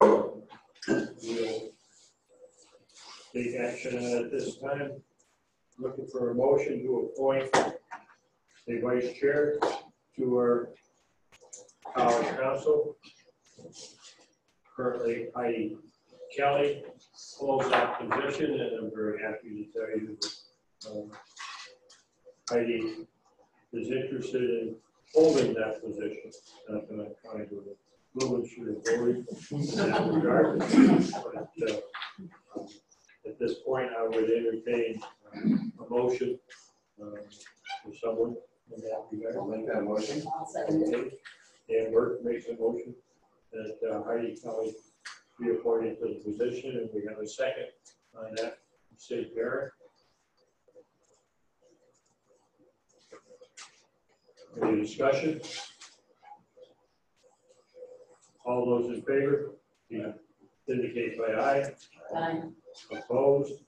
We'll take action at this time. Looking for a motion to appoint a vice chair to our college council. Currently, Heidi Kelly holds that position, and I'm very happy to tell you that Heidi is interested in holding that position. Not that I'm trying to influence your authority in that regard, but at this point, I would entertain a motion for someone in that regard. I'll make that motion. I'll second it. Dan Burke makes a motion that Heidi Kelly be appointed to the position, and we have a second on that. Sid Barrett. Any discussion? All those in favor, indicate by aye. Aye. Opposed?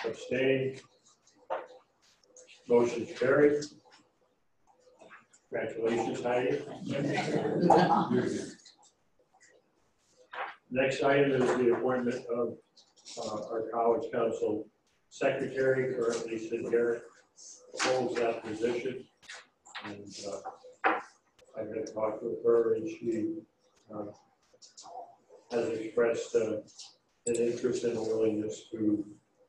Abstained? Motion carried. Congratulations, Heidi. Next item is the appointment of our college council secretary. Currently, Sid Garrett holds that position, and I've been talking with her, and she has expressed an interest and a willingness to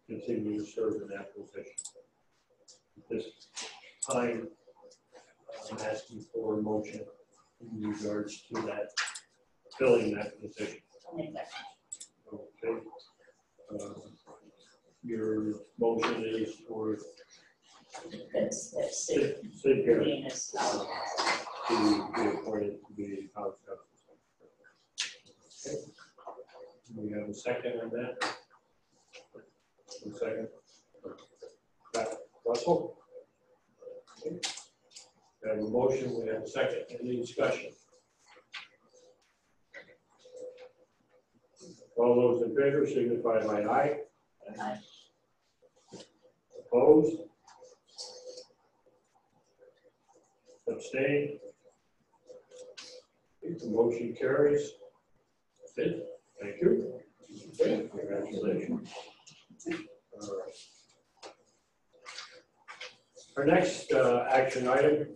continue to serve in that position. At this time, I'm asking for a motion in regards to that, filling that position. I'll make that. Okay. Your motion is for That's Sid Garrett to be appointed to be college council. Okay. We have a second on that. A second. Russell. Okay. We have a motion. We have a second. Any discussion? All those in favor signify by aye. Aye. Opposed? Abstained? The motion carries. That's it. Thank you. Okay. Congratulations. All right. Our next action item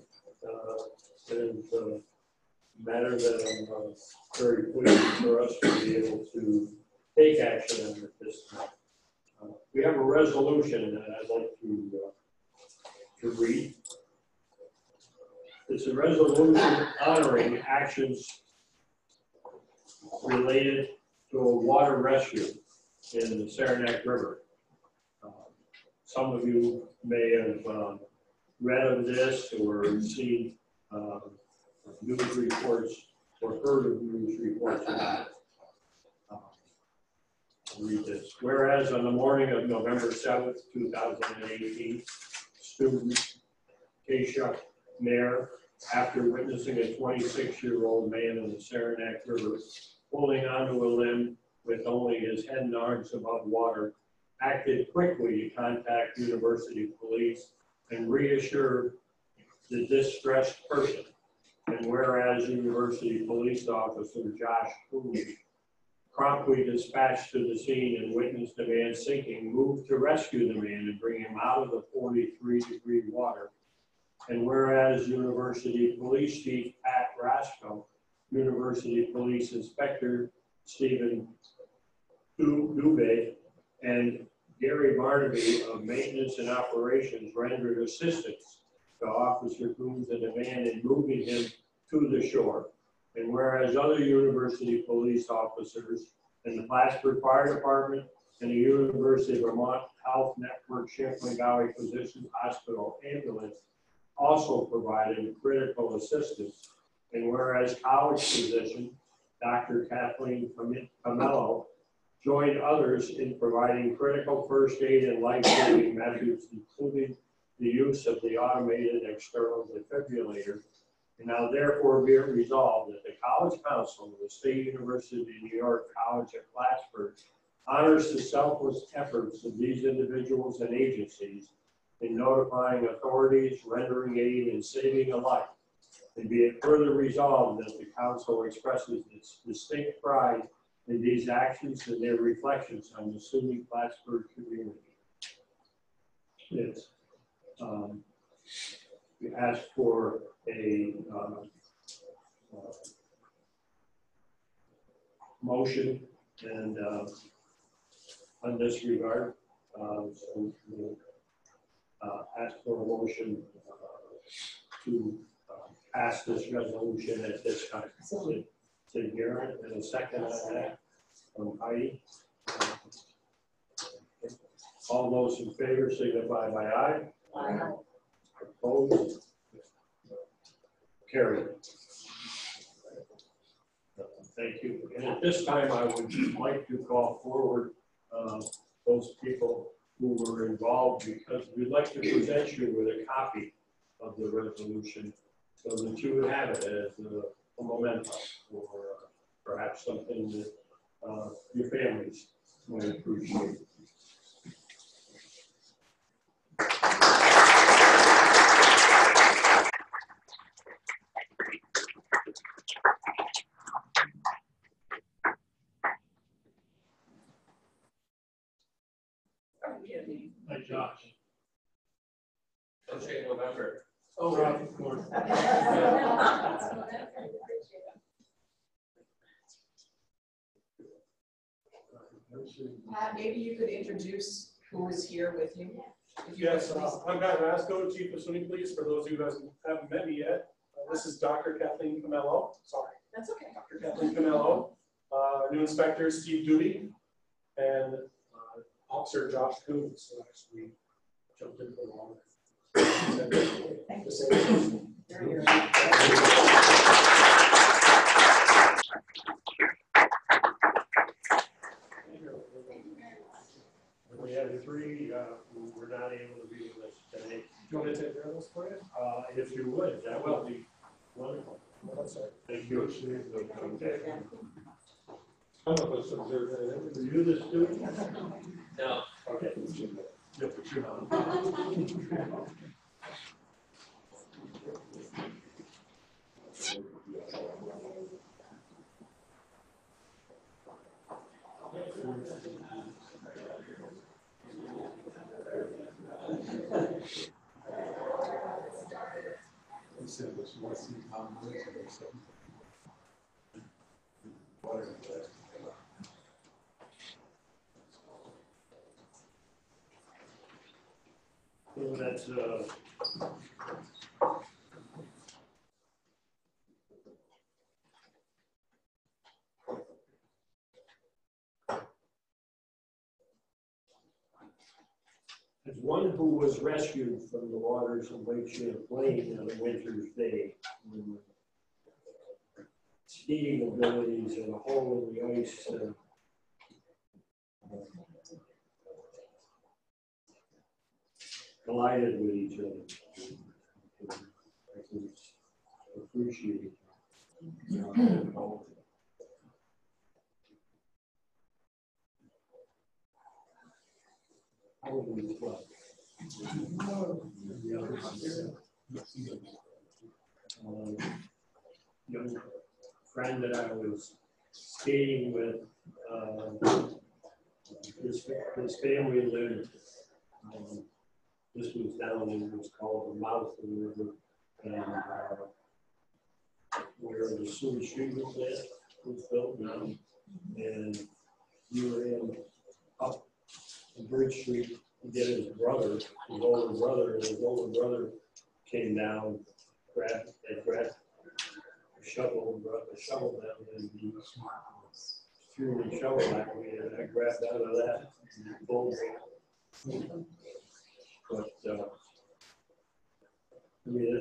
is a matter that I'm very pleased for us to be able to take action on at this time. We have a resolution that I'd like to read. It's a resolution honoring actions related to a water rescue in the Saranac River. Some of you may have read of this or seen news reports or heard of news reports about it. I'll read this. Whereas on the morning of November 7th, 2018, student Keisha Nair, after witnessing a 26-year-old man in the Saranac River holding onto a limb with only his head and arms above water, acted quickly to contact university police and reassure the distressed person. And whereas University Police Officer Josh Cooley promptly dispatched to the scene and witnessed the man sinking, moved to rescue the man and bring him out of the 43-degree water. And whereas University Police Chief Pat Rasco, University Police Inspector Stephen Dubé, and Gary Barnaby of Maintenance and Operations rendered assistance to Officer Coombs and the man in moving him to the shore. And whereas other university police officers and the Plattsburgh Fire Department and the University of Vermont Health Network Champlain Valley Physicians Hospital ambulance also provided critical assistance. And whereas college physician Dr. Kathleen Pamello joined others in providing critical first aid and life-saving measures, including the use of the automated external defibrillator. And now therefore be it resolved that the College Council of the State University of New York College at Plattsburgh honors the selfless efforts of these individuals and agencies in notifying authorities, rendering aid, and saving a life. And be it further resolved that the council expresses its distinct pride in these actions and their reflections on the SUNY Plattsburgh community. It's, we ask for a motion and on this regard. So we'll ask for a motion to pass this resolution at this time. To Garrett, and a second on that from Heidi. All those in favor signify by aye. Aye. Opposed? Carried. Thank you. And at this time, I would like to call forward those people who were involved, because we'd like to present you with a copy of the resolution so that you would have it as a memento, or perhaps something that your families might appreciate. Hi, Josh. Don't say November. Oh, right, of course. Pat, maybe you could introduce who is here with you. Yes, I'm Pat Rasco, Chief of SUNY Police. For those of you who haven't met me yet, this is Dr. Kathleen Camello. Sorry. That's okay. Dr. Kathleen Camello, new inspector Steve Doody, and Officer Josh Coons. So actually jumped in for the long. Thank you. We have three who were not able to be with us today. Do you want me to take care of this for you? If you would, that would be wonderful. Well, sorry. Thank you. Okay. I'm not supposed to observe anything. Were you the student? No. Okay. So that's as one who was rescued from the waters of Lake Champlain on a winter's day, when skiing abilities and a hole in the ice collided with each other. I can appreciate Holy fuck. Young friend that I was skating with, his family lived, this was down in what's called the mouth of the river, and where the sewage treatment plant was built now, and we were in up on Bridge Street to get his older brother, and his older brother came down, grabbed a shovel down, and he threw the shovel at me, and I grabbed out of that and pulled it. But I mean,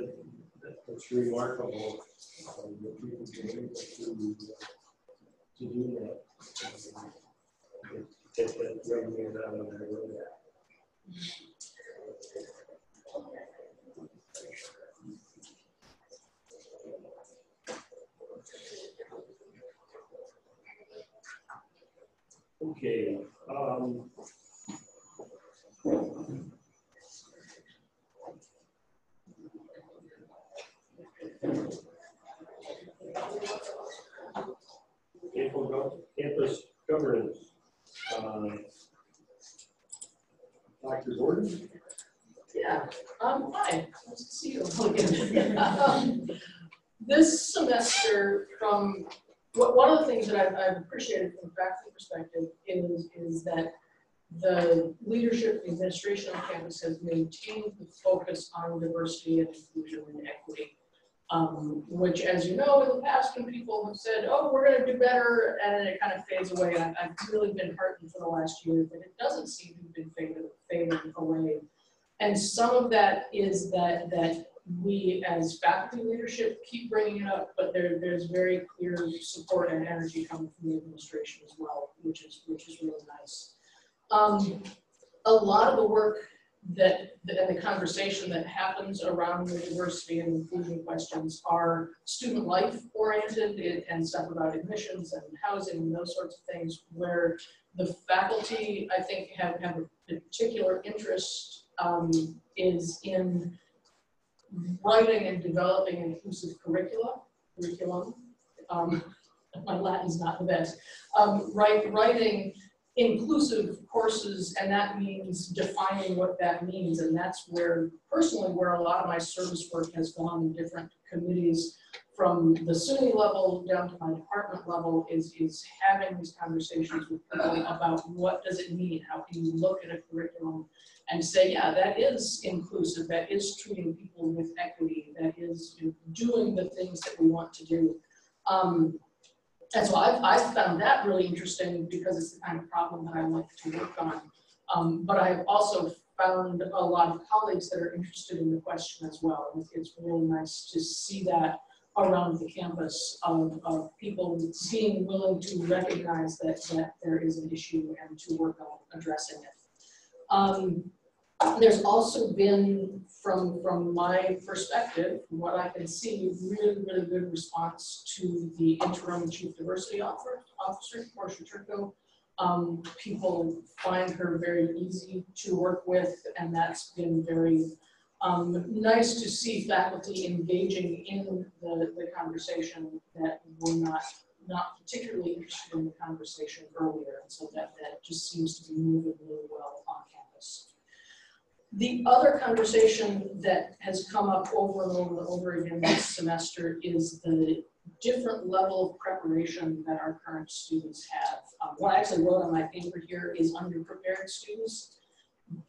it's remarkable that people can able to do that. Take that revenue out of the road. Okay. campus governance. Dr. Gordon? Yeah, hi, nice to see you all again. This semester, from one of the things that I've appreciated from a faculty perspective is that the leadership and administration on campus has maintained the focus on diversity and inclusion and equity. Which, as you know, in the past, when people have said, oh, we're going to do better, and then it kind of fades away, I've really been heartened for the last year that it doesn't seem to have been fading away. And some of that is that we, as faculty leadership, keep bringing it up, but there's very clear support and energy coming from the administration as well, which is really nice. A lot of the work and the conversation that happens around the diversity and inclusion questions are student life oriented and stuff about admissions and housing and those sorts of things, where the faculty, I think, have a particular interest is in writing and developing inclusive curriculum. My Latin's not the best. Writing inclusive courses, and that means defining what that means, and that's where, personally, where a lot of my service work has gone in different committees, from the SUNY level down to my department level, is having these conversations with people about what does it mean, how can you look at a curriculum and say, yeah, that is inclusive, that is treating people with equity, that is doing the things that we want to do. And so I've found that really interesting because it's the kind of problem that I like to work on. But I've also found a lot of colleagues that are interested in the question as well. It's really nice to see that around the campus of people being willing to recognize that there is an issue and to work on addressing it. There's also been, from my perspective, from what I can see, really good response to the interim chief diversity officer, Portia Turco. People find her very easy to work with, and that's been very nice to see faculty engaging in the conversation that were not particularly interested in the conversation earlier, and so that just seems to be moving really well on campus. The other conversation that has come up over and over and over again this semester is the different level of preparation that our current students have. What I actually wrote on my paper here is underprepared students,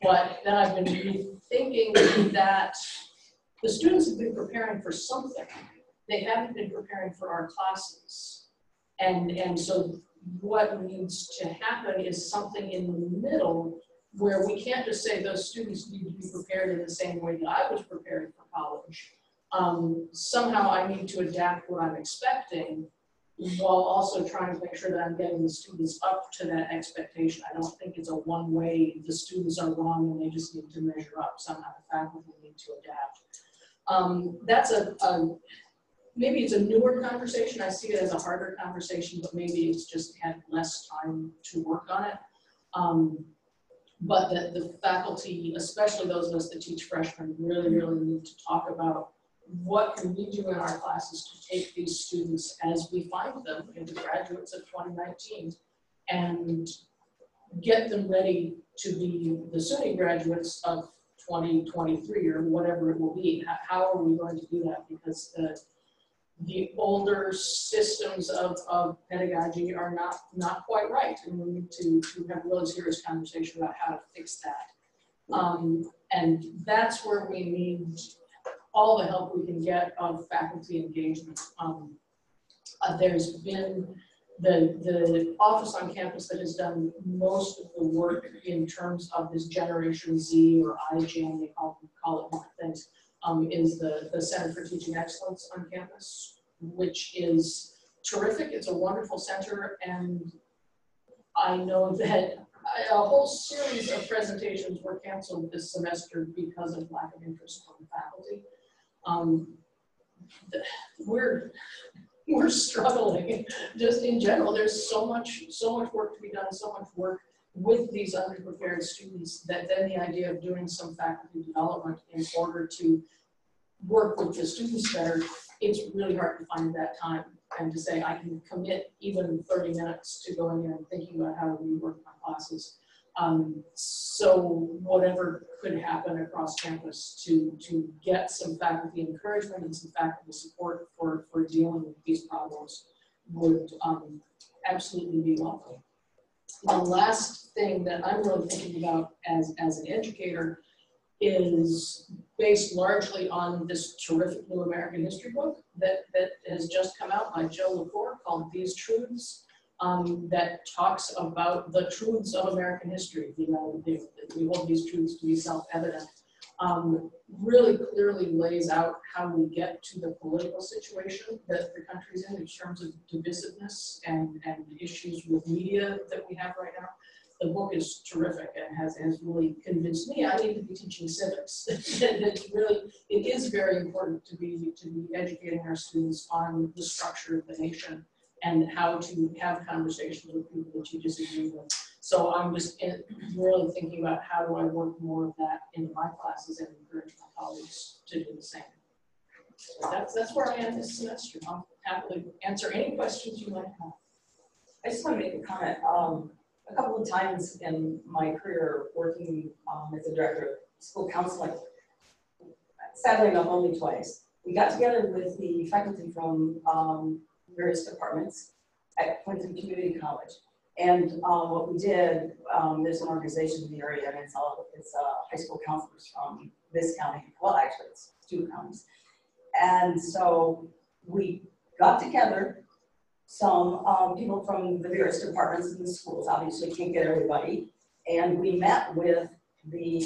but then I've been thinking that the students have been preparing for something. They haven't been preparing for our classes. And so what needs to happen is something in the middle, where we can't just say those students need to be prepared in the same way that I was prepared for college. Somehow I need to adapt what I'm expecting while also trying to make sure that I'm getting the students up to that expectation. I don't think it's a one-way, the students are wrong and they just need to measure up. Somehow the faculty need to adapt. That's maybe it's a newer conversation. I see it as a harder conversation, but maybe it's just had less time to work on it. But the faculty, especially those of us that teach freshmen, really need to talk about what can we do in our classes to take these students as we find them in the graduates of 2019 and get them ready to be the SUNY graduates of 2023 or whatever it will be. How are we going to do that? Because the older systems of pedagogy are not quite right, and we need to have a really serious conversation about how to fix that. And that's where we need all the help we can get of faculty engagement. There's been the office on campus that has done most of the work in terms of this Generation Z or iGen, they call it different things. Is the Center for Teaching Excellence on campus, which is terrific. It's a wonderful center, and I know that a whole series of presentations were canceled this semester because of lack of interest from faculty. We're struggling just in general. There's so much work to be done, so much work with these underprepared students, that then the idea of doing some faculty development in order to work with the students better, it's really hard to find that time. and to say I can commit even 30 minutes to going in and thinking about how to rework my classes. So whatever could happen across campus to get some faculty encouragement and some faculty support for dealing with these problems would absolutely be welcome. The last thing that I'm really thinking about as an educator is based largely on this terrific new American history book that has just come out by Joe LaCour called These Truths, that talks about the truths of American history. We hold these truths to be self-evident. Really clearly lays out how we get to the political situation that the country's in terms of divisiveness and issues with media that we have right now. The book is terrific and has really convinced me I need to be teaching civics. It is very important to be educating our students on the structure of the nation and how to have conversations with people that you disagree with. So I'm just really thinking about how do I work more of that into my classes and encourage my colleagues to do the same. So that's where I am this semester. I'll happily answer any questions you might have. I just want to make a comment. A couple of times in my career working as a director of school counseling, sadly enough only twice, we got together with the faculty from various departments at Clinton Community College. And what we did, there's an organization in the area, and it's high school counselors from this county. Well, actually, it's 2 counties. And so we got together some people from the various departments in the schools. Obviously, can't get everybody. And we met with the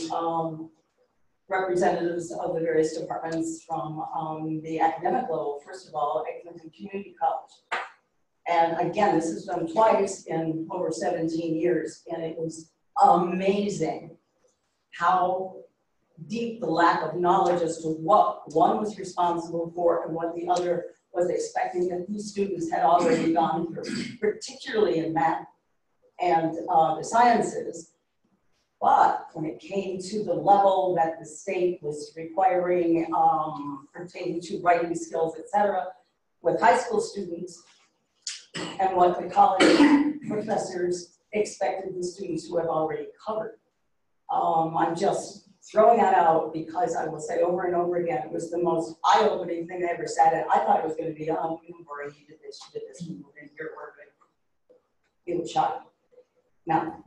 representatives of the various departments from the academic level, first of all, at Clinton Community College. And again, this has done twice in over 17 years, and it was amazing how deep the lack of knowledge as to what one was responsible for and what the other was expecting that these students had already gone through, particularly in math and the sciences. But when it came to the level that the state was requiring pertaining to writing skills, et cetera, with high school students, and what the college professors expected the students who have already covered. I'm just throwing that out because I will say over and over again, it was the most eye-opening thing I ever sat in. I thought it was going to be, oh, you were, you did this, you moved in here, we're good. It was shocking. Now,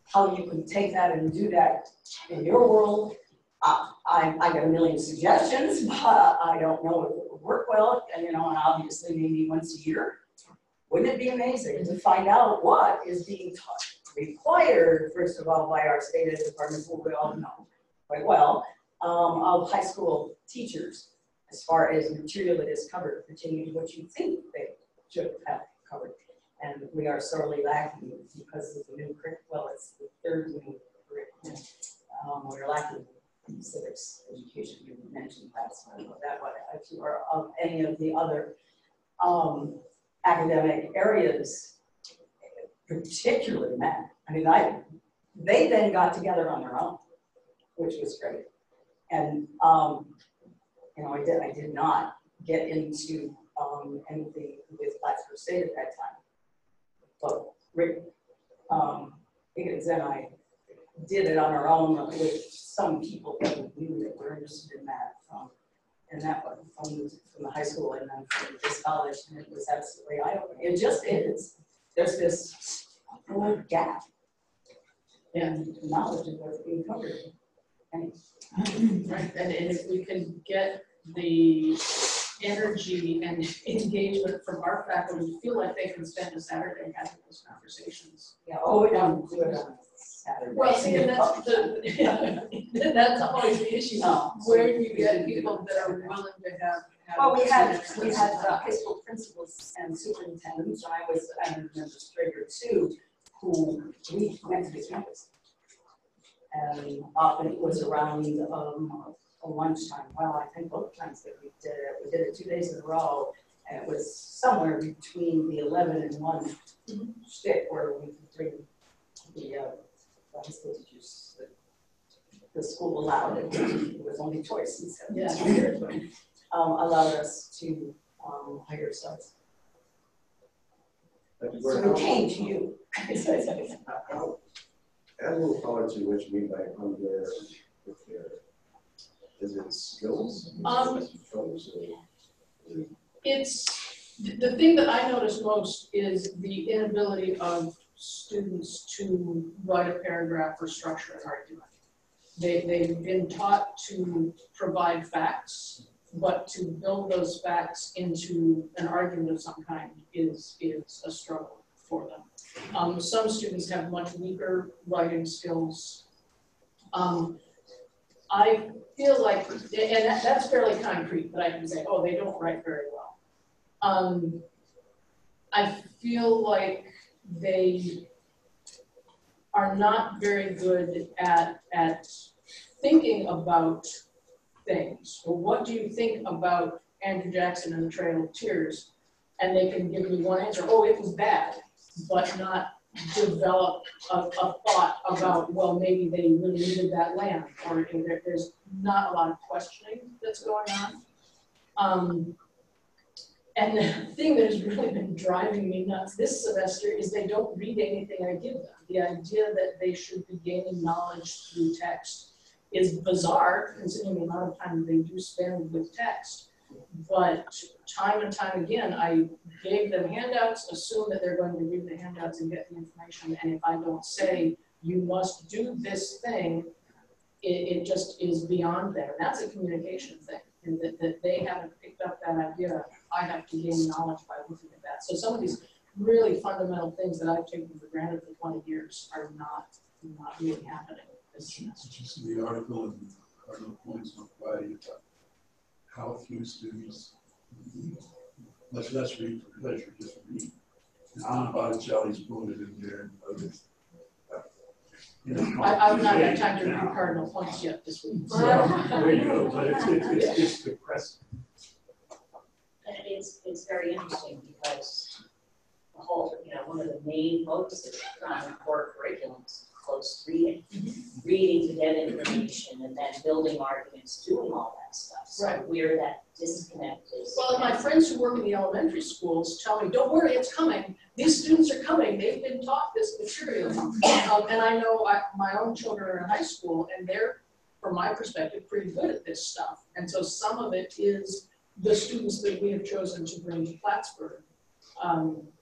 how you can take that and do that in your world, I got a million suggestions, but I don't know if it would work well, and and obviously maybe once a year. Wouldn't it be amazing to find out what is being taught, required, first of all, by our state ed department, who we all know quite well, of high school teachers, as far as material that is covered, pertaining to what you think they should have covered. And we are sorely lacking because of the new curriculum. Well, it's the 3rd new curriculum. We're lacking in civics education. You mentioned that, so I know that one. If you are of any of the other academic areas, particularly math. I mean, they then got together on their own, which was great. And I did not get into anything with Class First State at that time. But Rick Higgins and I did it on our own with some people that we knew that were interested in that and that one from the high school and then from this college, and it was absolutely eye-opening. It just is. There's this whole gap in knowledge of what's being covered. Right, and if we can get the energy and engagement from our faculty, feel like they can spend a Saturday having those conversations. Yeah, we don't do it on Saturday. Well, see, and that's always the issue. No. Where do you get people that are willing to have Well, we had high school principals and superintendents, and I was an administrator too, who we went to the campus. And often it was around a lunchtime. Well, I think both times that we did it 2 days in a row, and it was somewhere between the 11 and 1 shtick where we could bring the high school teachers that the school allowed it. It was only choice, and so allowed us to hire subs. So we came to you. Add a little color to what you mean by under prepared. Is it skills? It's, the thing that I notice most is the inability of students to write a paragraph or structure an argument. They've been taught to provide facts, but to build those facts into an argument of some kind is a struggle for them. Some students have much weaker writing skills. I feel like, and that's fairly concrete, that I can say, oh, they don't write very well. I feel like they are not very good at thinking about things. Well, what do you think about Andrew Jackson and the Trail of Tears? And they can give me one answer, oh, it was bad, but not develop a thought about, well, maybe they really needed that land, or there's not a lot of questioning that's going on. And the thing that has really been driving me nuts this semester is they don't read anything I give them. The idea that they should be gaining knowledge through text is bizarre, considering the amount of time they do spend with text. But time and time again, I gave them handouts, assume that they're going to read the handouts and get the information. And if I don't say, you must do this thing, it just is beyond them. And that's a communication thing. And that they haven't picked up that idea, I have to gain knowledge by looking at that. So some of these really fundamental things that I've taken for granted for 20 years are not really happening this semester. Just the article in Cardinal Points on Friday about how few students let's read for pleasure, just read. It's not about Charlie's quoted in there and others. I've not had time to read Cardinal Points yet this week. There you go, but it's depressing. And it's very interesting because the whole, one of the main focuses on core curriculums, close reading, reading to get information, and then building arguments, doing all that stuff. So right. Where that disconnect is. Well, my friends who work in the elementary schools tell me, don't worry, it's coming. These students are coming. They've been taught this material. And I know my own children are in high school, and they're, from my perspective, pretty good at this stuff. And so some of it is the students that we have chosen to bring to Plattsburgh.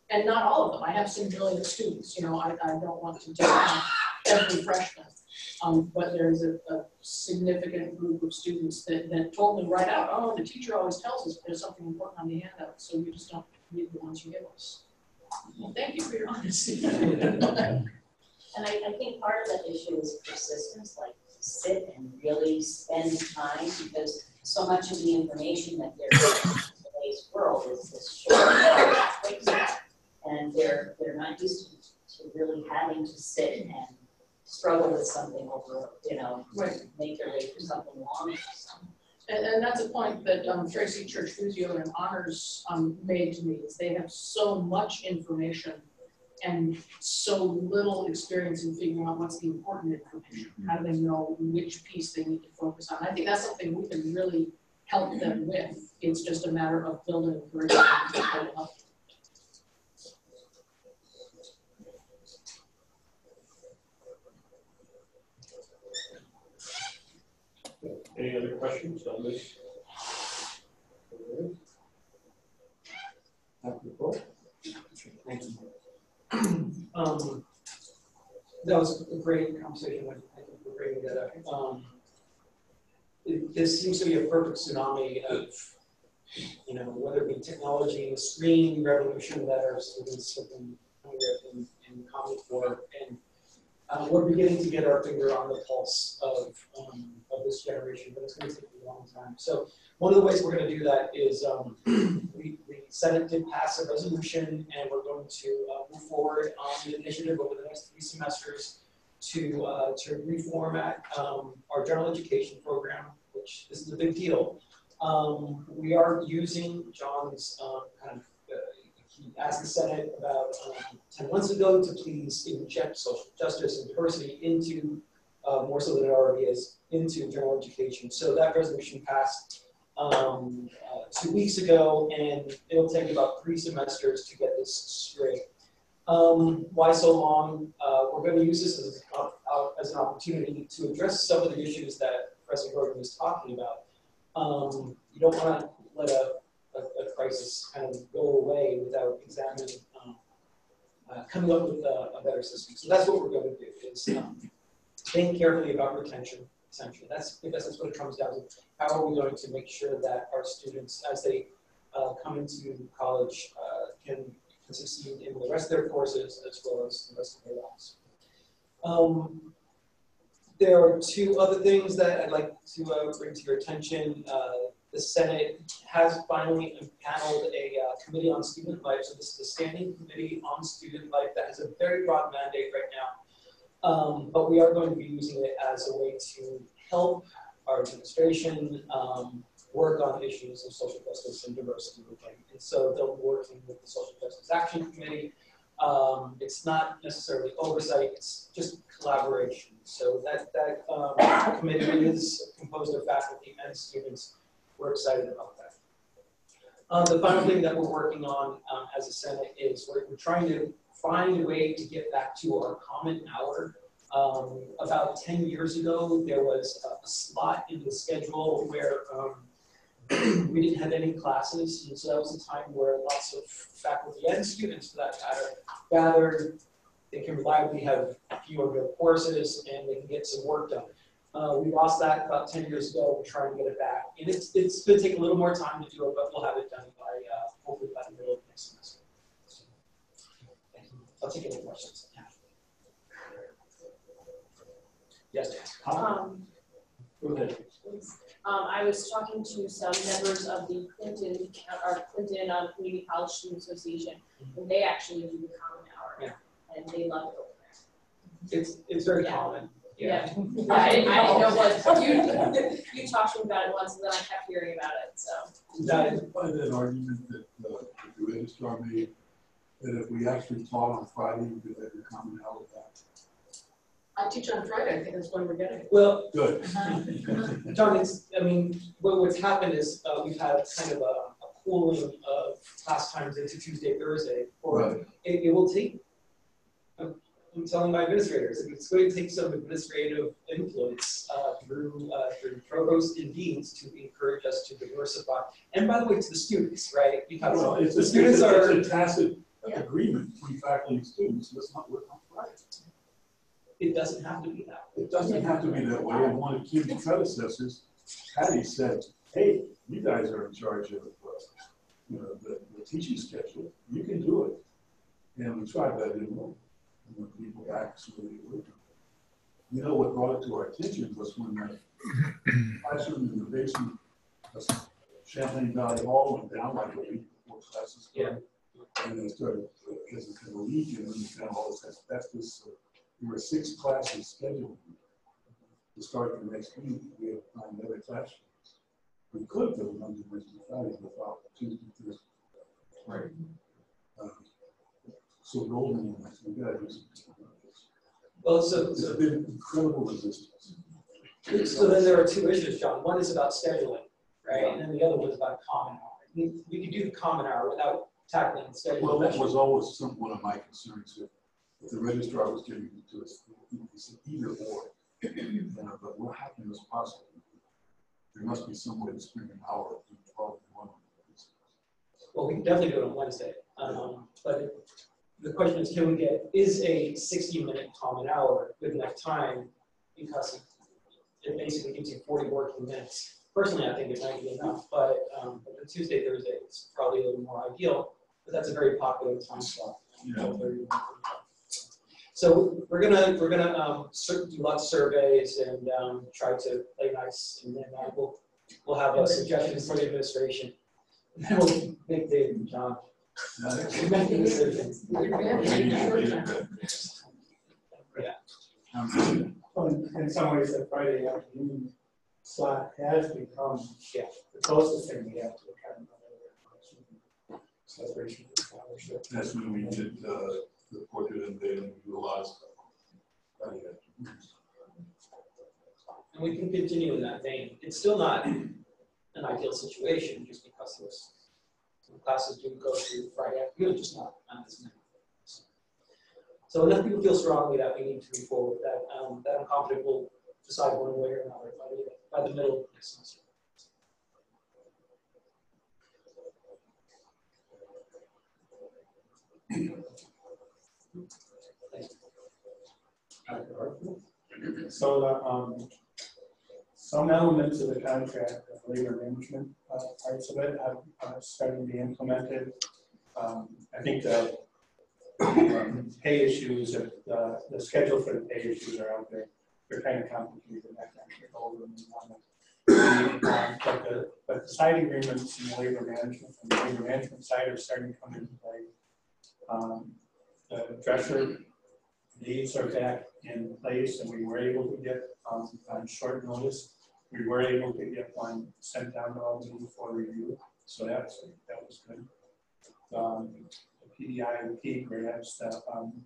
And not all of them. I have some brilliant students. I don't want to discount every freshman. But there's a significant group of students that told me right out, oh, the teacher always tells us there's something important on the handout, so we just don't read the ones you give us. Well, thank you for your honesty. And I think part of that issue is persistence, like sit and really spend time, because so much of the information that they're getting in today's world is this short, quick stuff. And they're not used to really having to sit and struggle with something over, Right. make their way through something long. And that's a point that Tracy Church-Fuzio in Honors made to me, is they have so much information and so little experience in figuring out what's the important information. How do they know which piece they need to focus on? I think that's something we can really help them with. It's just a matter of building a curriculum that will help. Any other questions on this? Thank you. That was a great conversation. I think we're bringing that up. This seems to be a perfect tsunami of, whether it be technology, the screen revolution that our students have been in common for, and we're beginning to get our finger on the pulse of this generation, but it's going to take a long time. So one of the ways we're going to do that is the Senate did pass a resolution, and we're going to move forward on the initiative over the next 3 semesters to reformat our general education program, which this is a big deal. We are using John's he asked the Senate about 10 months ago to please inject social justice and diversity into, more so than it already is, into general education. So that resolution passed 2 weeks ago, and it'll take about 3 semesters to get this straight. Why so long? We're going to use this as an opportunity to address some of the issues that Professor Gordon was talking about. You don't want to let a crisis kind of go away without examining, coming up with a better system. So that's what we're going to do, is think carefully about retention, essentially. That's what it comes down to. How are we going to make sure that our students, as they come into college, can succeed in the rest of their courses as well as the rest of their lives. There are two other things that I'd like to bring to your attention. The Senate has finally impaneled a committee on student life. So this is a standing committee on student life that has a very broad mandate right now. But we are going to be using it as a way to help our administration work on issues of social justice and diversity. And so they'll be working with the Social Justice Action Committee. It's not necessarily oversight, it's just collaboration. So that committee is composed of faculty and students. We're excited about that. The final thing that we're working on as a Senate is we're trying to find a way to get back to our common hour. About 10 years ago, there was a slot in the schedule where we didn't have any classes, and so that was a time where lots of faculty and students, for that matter, gathered. They can reliably have fewer courses, and they can get some work done. We lost that about 10 years ago. We're trying to get it back, and it's going to take a little more time to do it, but we'll have it done by hopefully by the middle of next semester. So, I'll take any questions. Yes. Go ahead. I was talking to some members of the Clinton Community College Student Association, and they actually do the common hour, and they love it over there. It's very common. Yeah. I didn't know what you talked to me about it once, and then I kept hearing about it. So that is by that argument that the registrar made, that if we actually taught on Friday, we could have the common hour back. I teach on Friday. I think that's when we're getting. Well, good. John, what's happened is we've had kind of a pooling of class times into Tuesday, Thursday. Or it will take. I'm telling my administrators, it's going to take some administrative influence through provosts and deans to encourage us to diversify. And by the way, to the students, right? Because it's the students are a tacit agreement between faculty and students. Let's not work on Friday. It doesn't have to be that way. It doesn't have to be that way. And one of Kim's predecessors, Patty, said, "Hey, you guys are in charge of the teaching schedule. You can do it." And we tried that, didn't we? And when people actually would. You know what brought it to our attention was when the classroom in the basement of Champaign Valley Hall went down like a week before classes started. And they started as a leak, and then we found all this asbestos. So there were 6 classes scheduled to start the next week. We have 9 other classrooms. We could go Monday, Wednesday, Friday without Tuesday, Thursday. Right. So rolling, we got to do something about this. Well, There's been incredible resistance. So then there are 2 issues, John. One is about scheduling, right? And then the other one is about common hour. We could do the common hour without tackling scheduling. Well, that was always one of my concerns. If the registrar was giving it to us, he said either or. But what happened was possible. There must be some way to spend an hour between 12 and 1. Well, we can definitely do it on Wednesday. But the question is, can we get, is a 60-minute common hour good enough time? Because it basically gives you 40 working minutes. Personally, I think it might be enough, but the Tuesday, Thursday is probably a little more ideal, but that's a very popular time slot. So we're gonna do lots of surveys and try to play nice, and then we'll have a suggestion for the administration, and then we'll make Dave and John make the decisions. In some ways, the Friday afternoon slot has become the closest thing we have to a kind of celebration of scholarship. That's when we did the portrait unveiling. We do a lot of stuff Friday afternoons. And we can continue in that vein. It's still not an ideal situation just because some classes do go through Friday afternoon, just not as many. So enough people feel strongly that we need to move forward with that, that I'm confident we'll decide one way or another by the middle of next semester. So some elements of the contract, the labor management parts of it, are starting to be implemented. I think the pay issues, the schedule for the pay issues are out there. They're kind of complicated. I can't get over them. But the side agreements and the labor management side are starting to come into play. The dresser needs are back in place, and we were able to get on short notice. We were able to get one sent down to all of you for review, so that was good. The PDI grants, the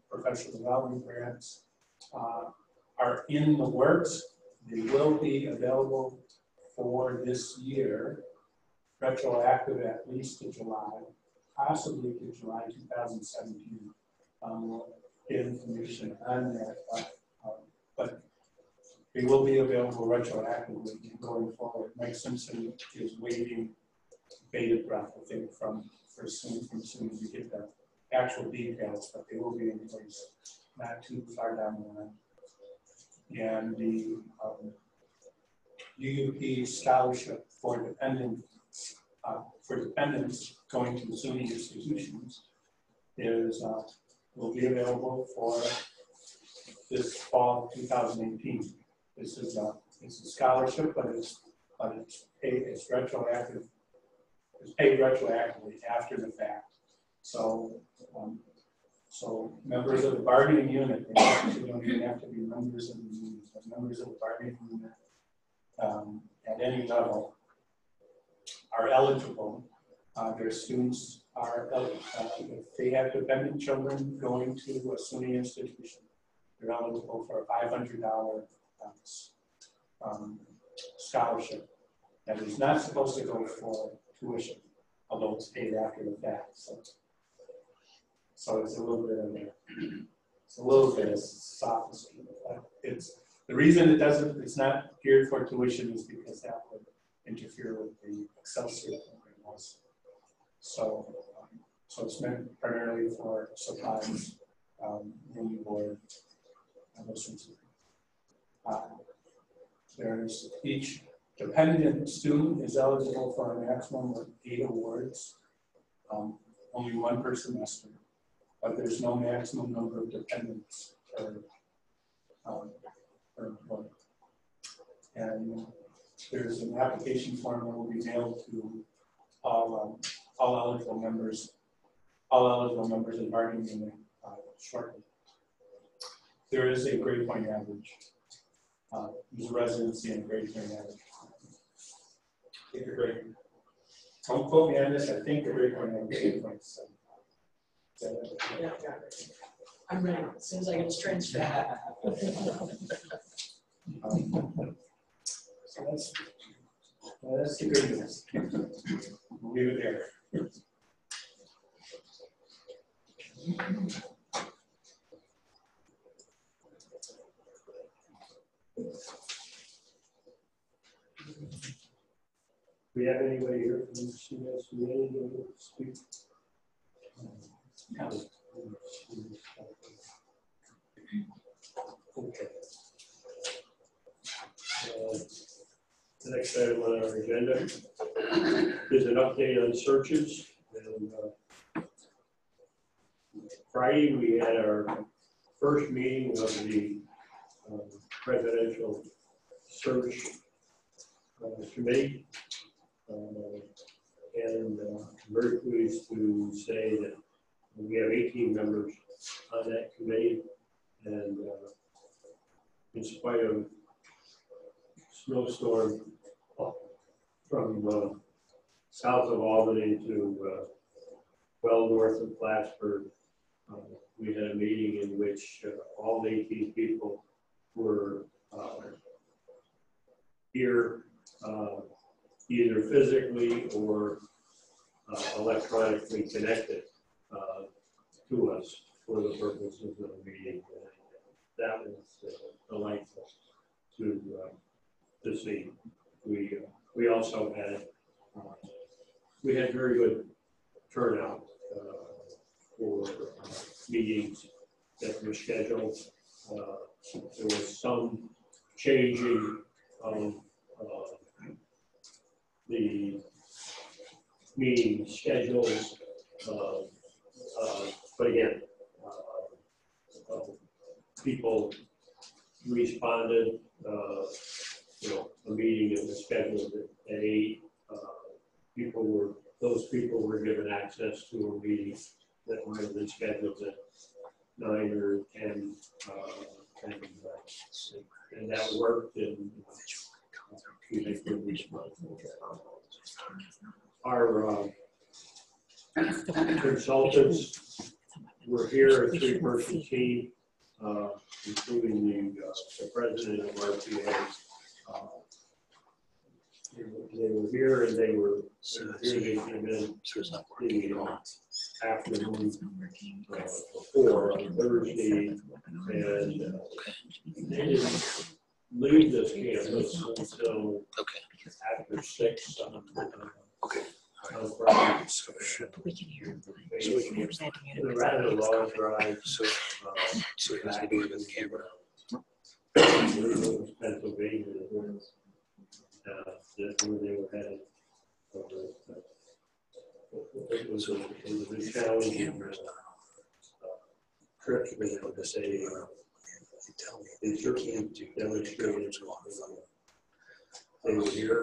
professional development grants are in the works. They will be available for this year, retroactive at least to July, possibly to July 2017. We'll get information on that, but they will be available retroactively going forward. Mike Simpson is waiting bated breath, I think, from soon as we get the actual details, but they will be in place not too far down the line. And the UUP scholarship for dependents going to SUNY institutions is will be available for this fall of 2018. This is it's a scholarship, but it's retroactive. It's paid retroactively after the fact. So so members of the bargaining unit, they actually don't even have to be members of the union, but members of the bargaining unit at any level are eligible. Their students are, if they have dependent children going to a SUNY institution, they're eligible for a $500 scholarship that is not supposed to go for tuition, although it's paid after the fact. So it's a little bit of sophistry. It's the reason it's not geared for tuition is because that would interfere with the Excelsior program also. So it's meant primarily for supplies, room and board, and those sorts of things. There's each dependent student is eligible for a maximum of 8 awards, only one per semester, but there's no maximum number of dependents per employee. And there's an application form that will be mailed to all eligible members of the bargaining unit shortly. There is a grade point average. There's a residency and a grade point average. Take a grade. Don't quote me on this. I think the grade point average is 8.7. Yeah. I'm ready, as soon as I get this transfer. So that's the good news. We'll leave it there. Do we have anybody here from the CSUA to speak? No. Okay. The next item on our agenda is an update on searches. And, Friday, we had our first meeting of the presidential search committee. And I'm very pleased to say that we have 18 members on that committee. And in spite of snowstorm from south of Albany to well north of Plattsburgh, we had a meeting in which all 18 people were here either physically or electronically connected to us for the purposes of the meeting. That was delightful to see. We also had very good turnout for meetings that were scheduled. There was some changing of the meeting schedules, but again, people responded. A meeting that was scheduled at 8. Those people were given access to a meeting that might have been scheduled at 9 or 10, and that worked. And our consultants were here, a 3-person team, including the president of RPA. They were here, and they came in the afternoon before on Thursday, and they didn't leave this campus until after 6. But we can hear him. So we can hear him. They ran a long drive. So he has to do it with the camera. Pennsylvania. That's where they were headed. It was a challenging trip for them to say. They certainly demonstrated they were here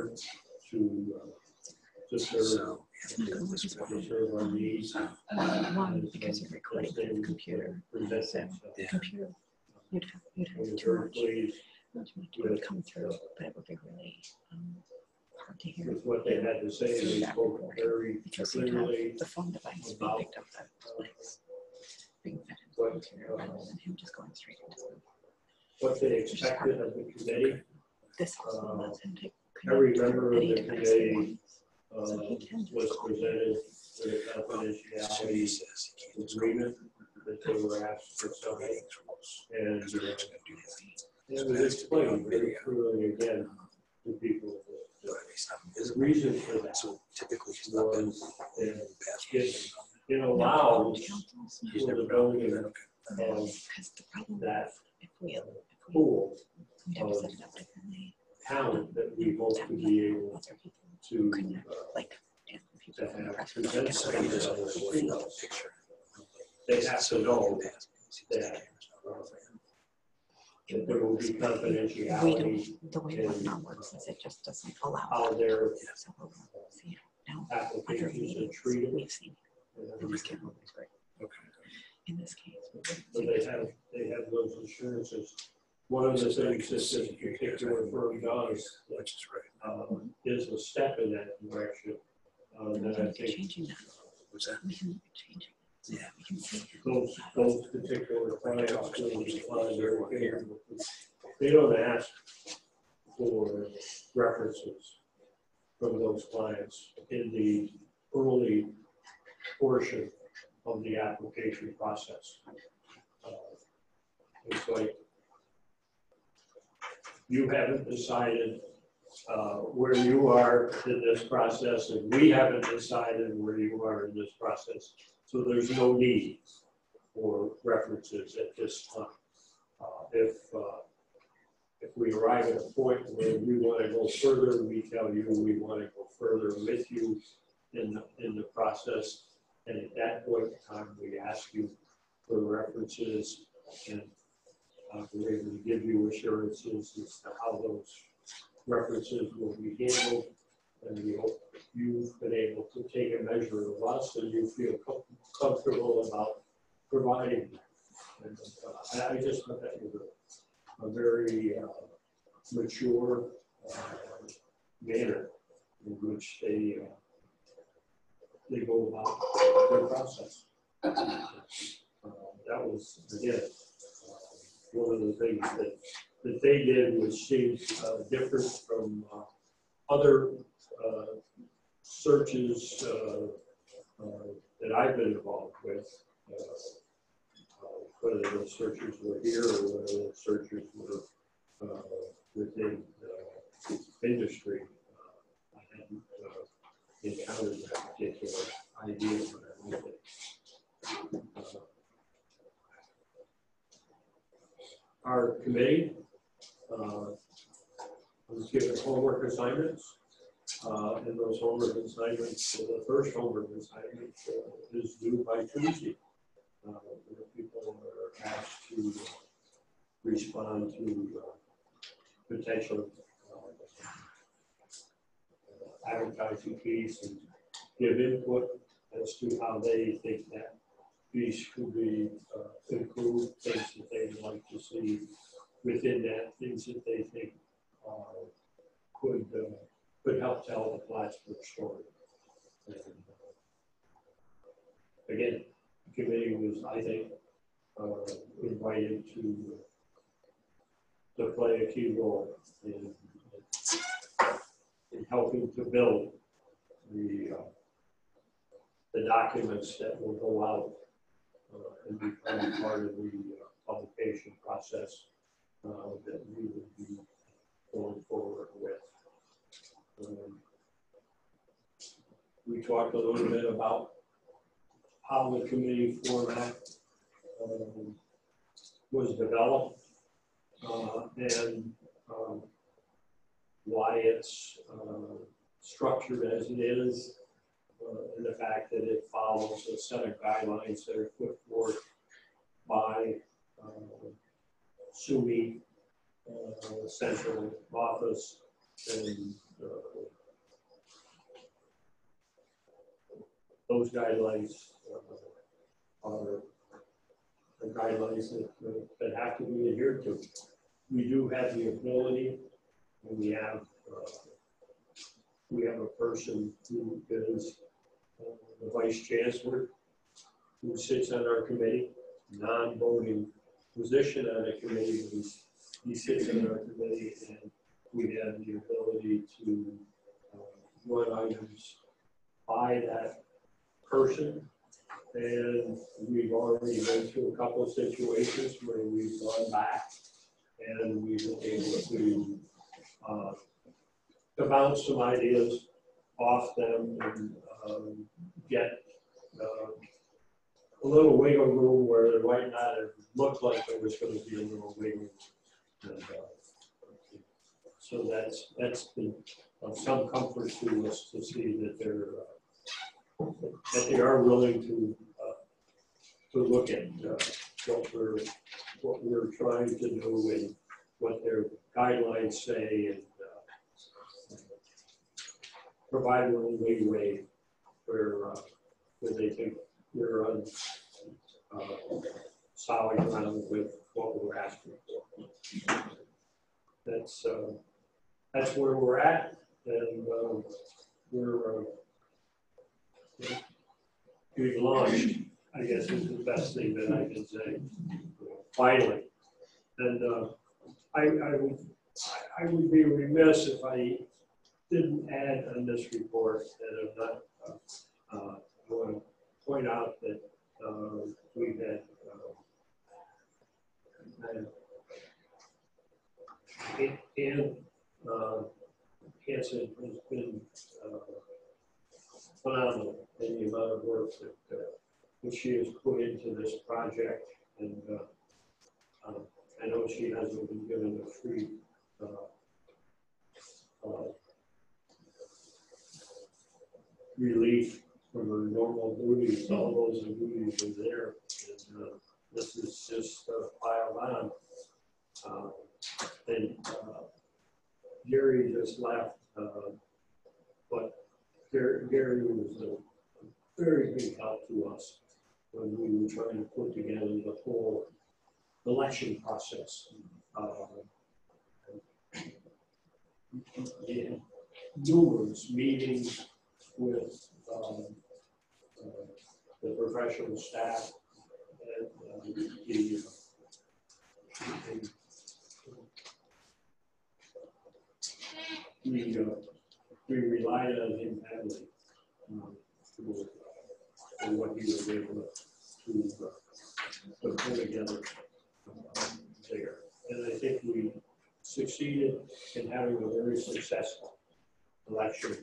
to serve our needs. One, because you're recording from the computer. So the computer, you'd have too much would come through, but it would be really hard to hear. With what they had to say, they spoke very clearly. The phone device being picked up by being fed into the computer rather than him just going straight into the. What they expected of the committee. This also lets him take every member of the committee so he can was presented with a confidentiality agreement that they were asked to sign, and it was explained very clearly again to people. The reason for that was it allows for the building of that pool of talent that we hope to be able to have present themselves. They have to know that there will be confidentiality. The way it now works is it just doesn't allow how their applications are treated. We've seen in this camera was great. In this case, so they have those assurances. One of the things that this particular firm does is a step in that direction. That I think changing that. We can change it. Yeah, we can see those particular clients they don't ask for references from those clients in the early portion of the application process. It's like you haven't decided where you are in this process, and we haven't decided where you are in this process. So there's no need for references at this time. If we arrive at a point where we want to go further, we tell you we want to go further with you in the process. And at that point in time, we ask you for references, and we're able to give you assurances as to how those references will be handled. And we hope you've been able to take a measure of us and you feel comfortable about providing that. And, I just thought that was a very mature manner in which they go about their process. That was, again, one of the things that they did, which seemed different from other searches that I've been involved with. whether the searchers were here or whether the searchers were within industry. I hadn't encountered that particular idea, but I like it. Our committee was given homework assignments, and those homework assignments, the first homework assignment is due by Tuesday. People are asked to respond to potential advertising piece and give input as to how they think that piece could be improved, things that they'd like to see within that, things that they think could help tell the Plattsburgh story. And, again, the committee was, I think, invited to play a key role in helping to build the documents that will go out and become part of the publication process that we would be going forward with. We talked a little bit about how the committee format was developed and why it's structured as it is, and the fact that it follows a set of guidelines that are put forth by SUNY Central Office, and those guidelines are the guidelines that have to be adhered to. We do have the ability, and we have a person who is the vice chancellor who sits on our committee, non-voting position on the committee. He sits on our committee, and we have the ability to run items by that person. And we've already been through a couple of situations where we've gone back and we've been able to bounce some ideas off them and get a little wiggle room where there might not have looked like there was going to be a little wiggle room. And, so that's been of some comfort to us to see that they are willing to look at what we're trying to do and what their guidelines say, and provide a little leeway where they think we're on solid ground with what we're asking for. That's where we're at, and we've launched, I guess, is the best thing that I can say. Finally, and I would be remiss if I didn't add on this report that I want to point out that we've had Hanson has been phenomenal in the amount of work that she has put into this project, and I know she hasn't been given a free relief from her normal duties. All those duties are there, and this is just piled on. And Gary just left, but Gary was a very big help to us when we were trying to put together the whole election process. And numerous meetings with the professional staff and we relied on him heavily for what he was able to put there. And I think we succeeded in having a very successful election.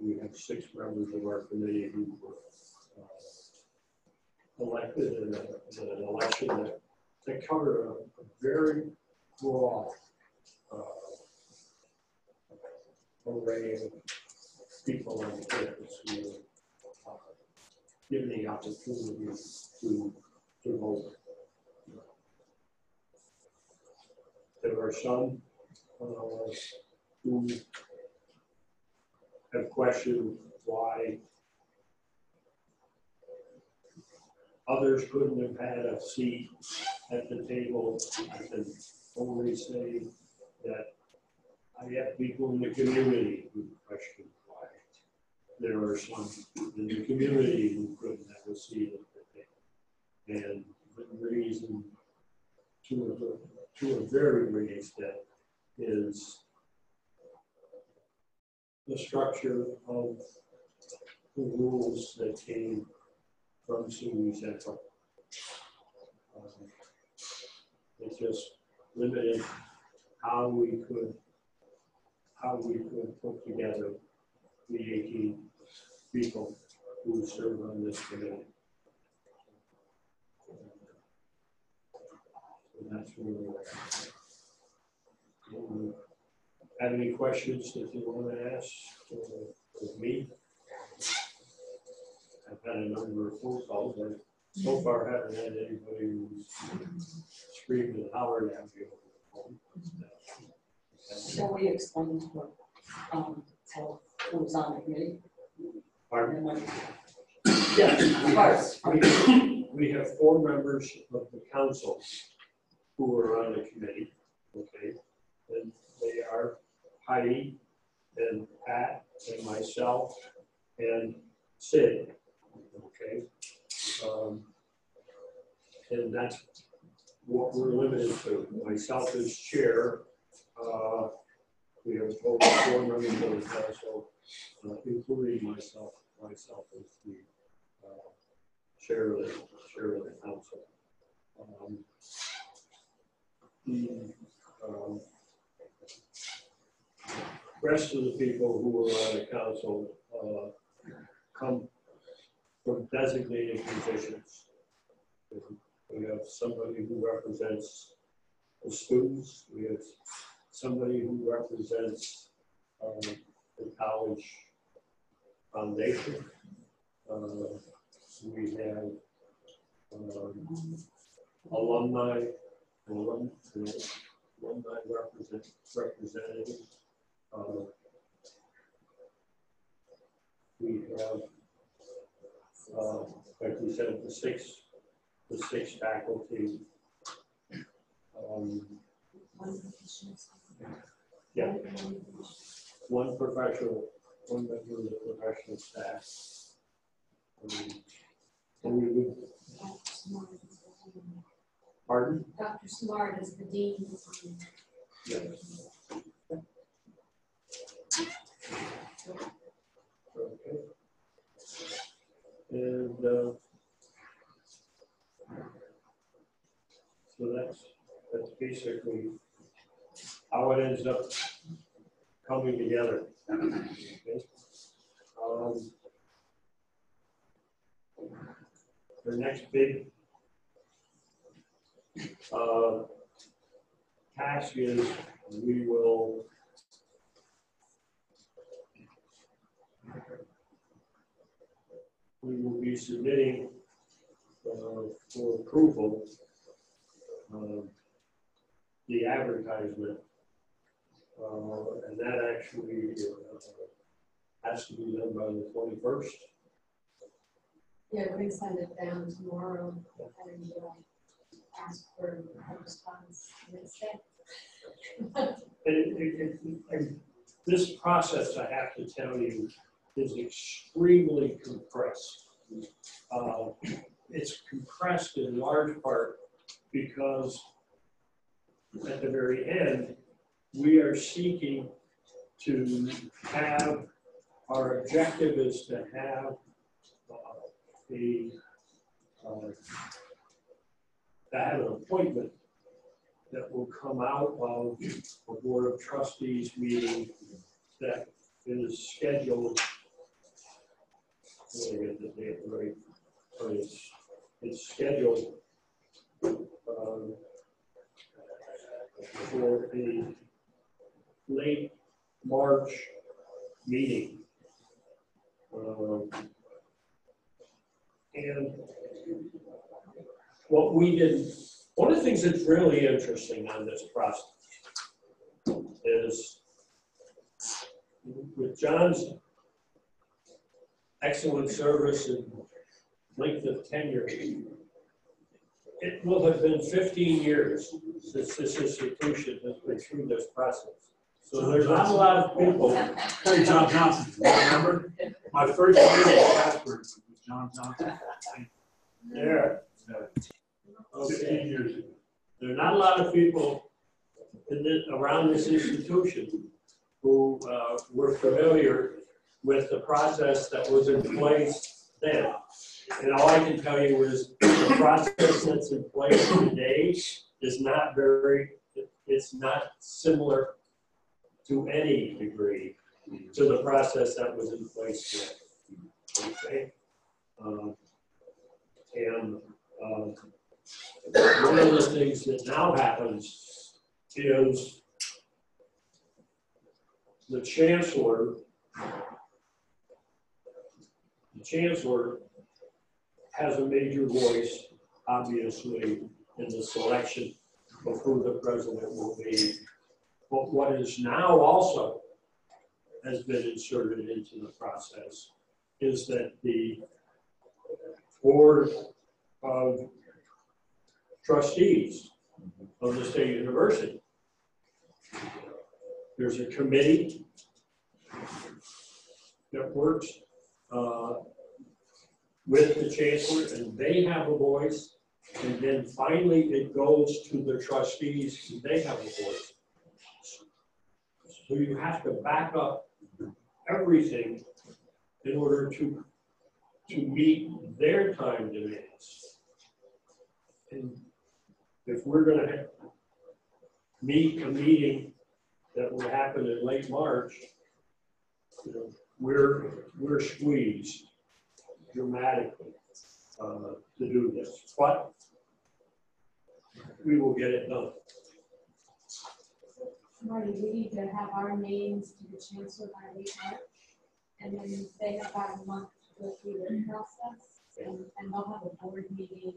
We have 6 members of our committee who were elected in an election that covered a very broad array of people on the campus who were given the opportunity to vote. There are some who have questioned why others couldn't have had a seat at the table. I can only say that I have people in the community who question why there are some in the community who couldn't have a seat at the table. And the reason, to a very great extent, is the structure of the rules that came from SUNY Central. It just limited how we could put together the 18 people who serve on this committee. So that's where we're at. Have any questions that you want to ask of me? I've had a number of phone calls. I so far haven't had anybody who's screamed and hollered at me over the phone. Shall we explain to what, who's on the committee? Pardon? Yes, We have 4 members of the council who are on the committee, okay? And they are Heidi and Pat and myself and Sid, okay? And that's what we're limited to. Myself as chair. We have total 4 members of the council, including myself as the chair of the council. The rest of the people who are on the council come from designated positions. We have somebody who represents the students. We have somebody who represents the college foundation. We have alumni representatives. We have, like we said, the six faculty. Yeah, one member of the professional staff. And we would, pardon? Dr. Smart is the dean. Yeah. Okay. And so that's basically how it ends up coming together. Okay. The next big task is we will be submitting for approval the advertisement, and that actually has to be done by the 21st. Yeah, we're going to send it down tomorrow and ask for a response next day. This process, I have to tell you, is extremely compressed. It's compressed in large part because at the very end, we are seeking to have, our objective is to have I have an appointment that will come out of a Board of Trustees meeting that is scheduled. Let me get the date right. It's scheduled for a late March meeting. And what we did, one of the things that's really interesting on this process is with John's excellent service and length of tenure, it will have been 15 years since this institution has been through this process. So there's not a lot of people. Hey, John Johnson, remember? My first year in Casper was John Johnson. There. Yeah. 15 years ago. There are not a lot of people in this, around this institution who were familiar with the process that was in place then. And all I can tell you is the process that's in place today is not it's not similar to any degree to the process that was in place then. Okay? One of the things that now happens is the chancellor has a major voice, obviously, in the selection of who the president will be. But what is now also has been inserted into the process is that the Board of Trustees of the State University, there's a committee that works with the chancellor, and they have a voice, and then finally it goes to the trustees, and they have a voice. So you have to back up everything in order to meet their time demands. And if we're going to meet a meeting that will happen in late March, you know, we're squeezed dramatically to do this, but we will get it done. Marty, we need to have our names to the chancellor by late March, and then they have about a month to go through their process, and they'll have a board meeting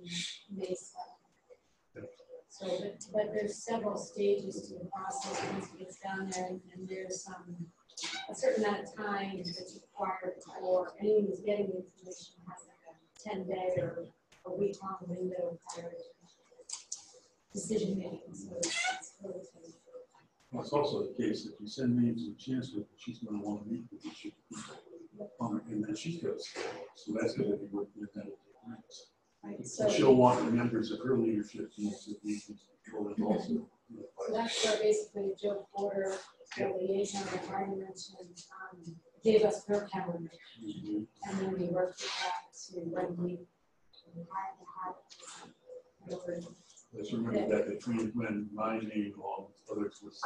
May 7th. So, but there's several stages to the process once it gets down there, and there's a certain amount of time that's required for anyone who's getting the information has like a 10-day or a week-long window prior to decision making. So it's really tight. Well, it's also the case that you send names to the chancellor, she's going to want to meet with each and then she's got to stay. So that's going to be working with them. Right. So she'll want the members of her leadership team to be controlled also. So that's where basically Joe Porter, the liaison that Marty mentioned, gave us her calendar. And then we worked with that to when we had to have. Let's remember that between when my name along with others was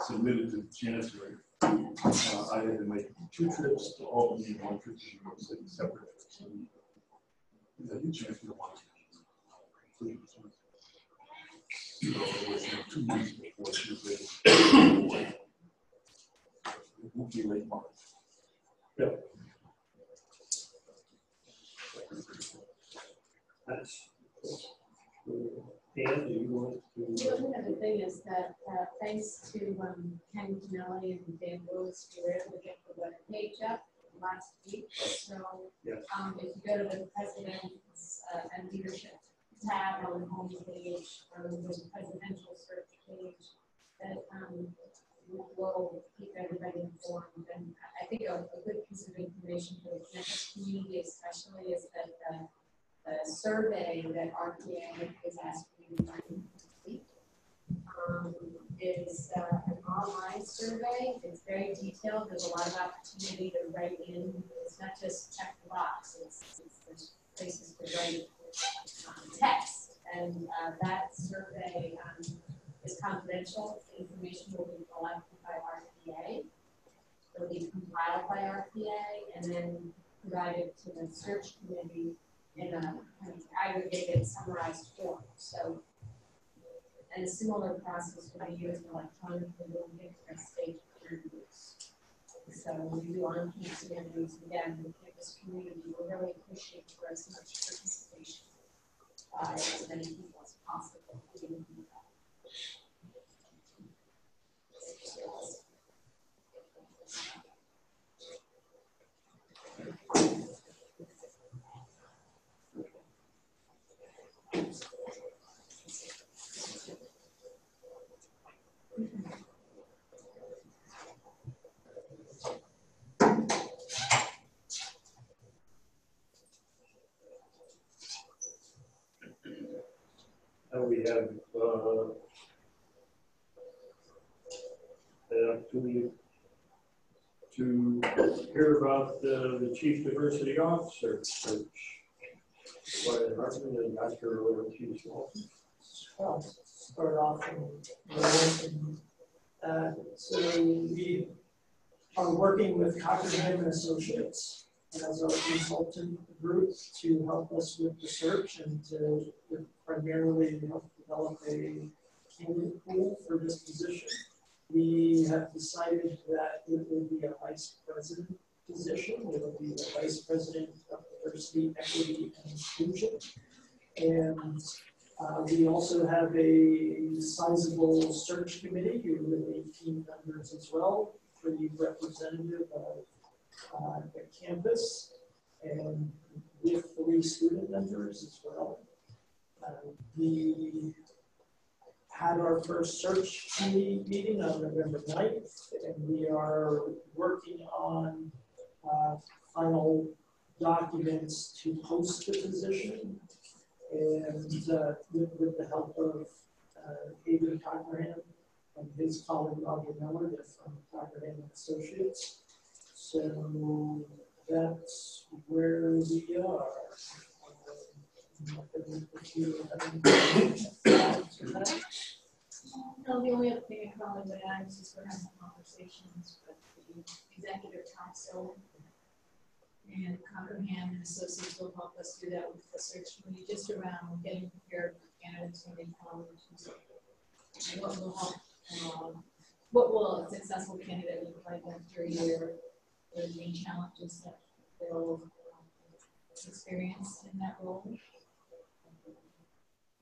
submitted to the chancellor, I had to make 2 trips to Albany and 1 trip to New York City, separate trips. The new chancellor wanted to so it was 2 months before she was able. It won't be late March. Yeah. That's Dan, do you want to? The other thing is that thanks to Ken Canelli and Dan Lewis, we were able to get the web page up last week. So yes. If you go to the president's and leadership tab on the home page, there's a presidential search page that will keep everybody informed. And I think a good piece of information for the campus community especially is that the survey that RPA is asking you to complete is an online survey. It's very detailed. There's a lot of opportunity to write in. It's not just check the box. There's places to write text And that survey is confidential. The information will be collected by RPA. It will be compiled by RPA and then provided to the search committee in a kind of aggregated, summarized form. So, and a similar process will be used electronically when we get to stage interviews. So when we do on-campus interviews, again, the campus community, we're really pushing for as much participation by as many people as possible. And we have an opportunity to hear about the Chief Diversity Officer search. Brian Hartman and Dr. Ortiz Walton. Well, start off so we are working with Cockerham and Associates as our consultant group to help us with the search and to primarily help develop a candidate pool for this position. We have decided that it will be a vice president position. It will be the vice president of diversity, equity, and inclusion. And we also have a sizable search committee with 18 members as well, pretty representative of the campus, and with 3 student members as well. We had our first search committee meeting on November 9th, and we are working on final documents to post the position. And with the help of David Cockerham and his colleague Roger Miller from Cockerham and Associates. So that's where we are. No, the only other thing I probably would add is just we're having conversations with the executive council, and Cockerham and Associates will help us do that with the search committee, just around getting prepared for candidates when they come. And what will help, what will a successful candidate look like after a year? The main challenges that they'll experience in that role,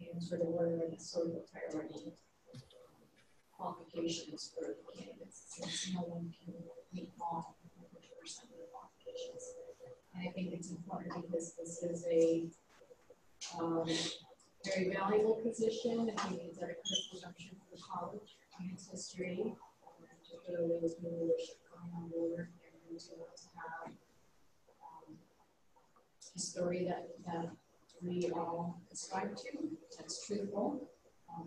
and sort of what are the sort of priority qualifications for the candidates, since no one can meet all 100% of the qualifications. And I think it's important because this is a very valuable position. I think it's at a critical junction for the college and its history, particularly with new leadership coming on board, and to have a story that we all ascribe to, that's truthful,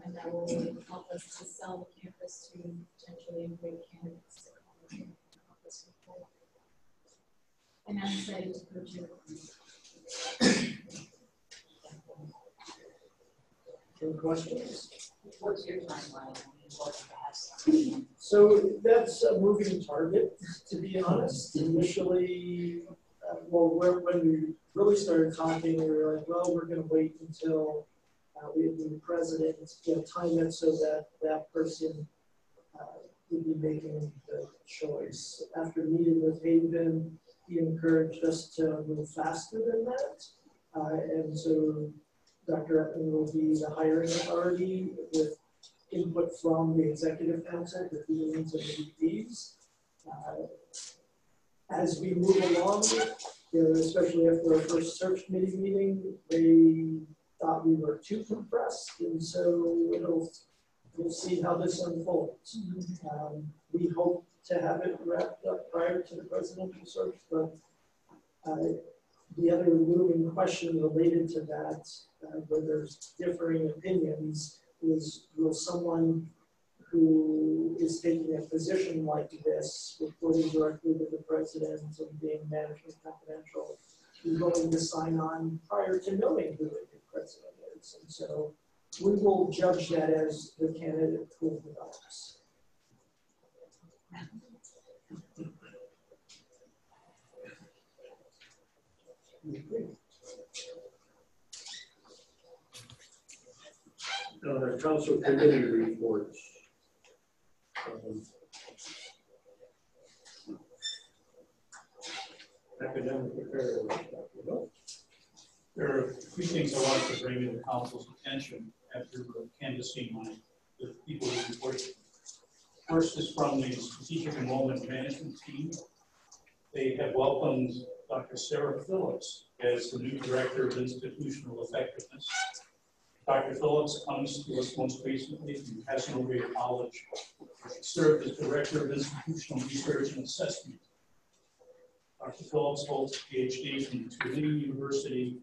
and that will help us to sell the campus to potentially great candidates that come and help us move forward. And I'm excited to coach you. Any questions? What's your timeline? So that's a moving target, to be honest. Initially, when we really started talking, we were like, well, we're going to wait until we have the president, time it so that that person would be making the choice. After meeting with Haven, he encouraged us to move faster than that. And so Dr. Etman will be the hiring authority with input from the executive council, the deans and the VPs. As we move along, especially after our first search committee meeting, they thought we were too compressed, and so we'll see how this unfolds. We hope to have it wrapped up prior to the presidential search, but the other looming question related to that, where there's differing opinions, is will someone who is taking a position like this, reporting directly to the president and being management confidential, be willing to sign on prior to knowing who the new president students. And so we will judge that as the candidate pool develops. The council committee reports. Academic affairs. There are three things I wanted to bring to the council's attention after canvassing the people who reported. First is from the Strategic Enrollment Management Team. They have welcomed Dr. Sarah Phillips as the new Director of Institutional Effectiveness. Dr. Phillips comes to us most recently from Casanova College. She served as Director of Institutional Research and Assessment. Dr. Phillips holds a PhD from Tulane University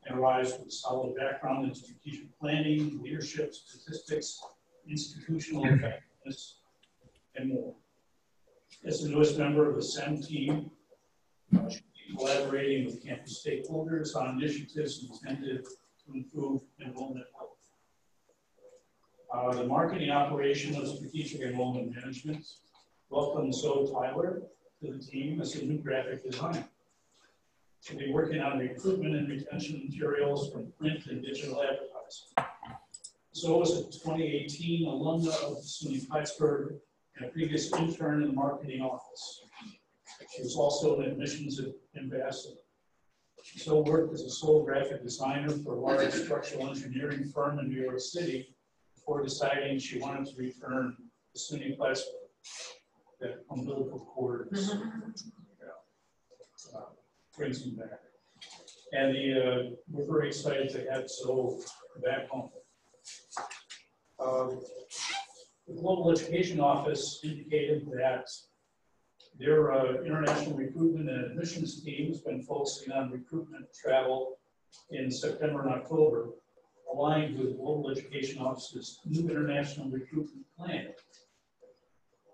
and arrives with a solid background in strategic planning, leadership, statistics, institutional effectiveness, and more. As the newest member of the SEM team, she'll be collaborating with campus stakeholders on initiatives intended to improve enrollment health. The marketing operation of strategic enrollment management welcomes Zoe Tyler to the team as a new graphic designer. She'll be working on recruitment and retention materials from print and digital advertising. Zoe is a 2018 alumna of SUNY Pittsburgh and a previous intern in the marketing office. She was also an admissions ambassador. She so worked as a sole graphic designer for a large structural engineering firm in New York City before deciding she wanted to return to SUNY Pittsburgh. That umbilical cord brings them back. And we're very excited to have Zoe back home. The Global Education Office indicated that their international recruitment and admissions team has been focusing on recruitment travel in September and October, aligned with the Global Education Office's new international recruitment plan.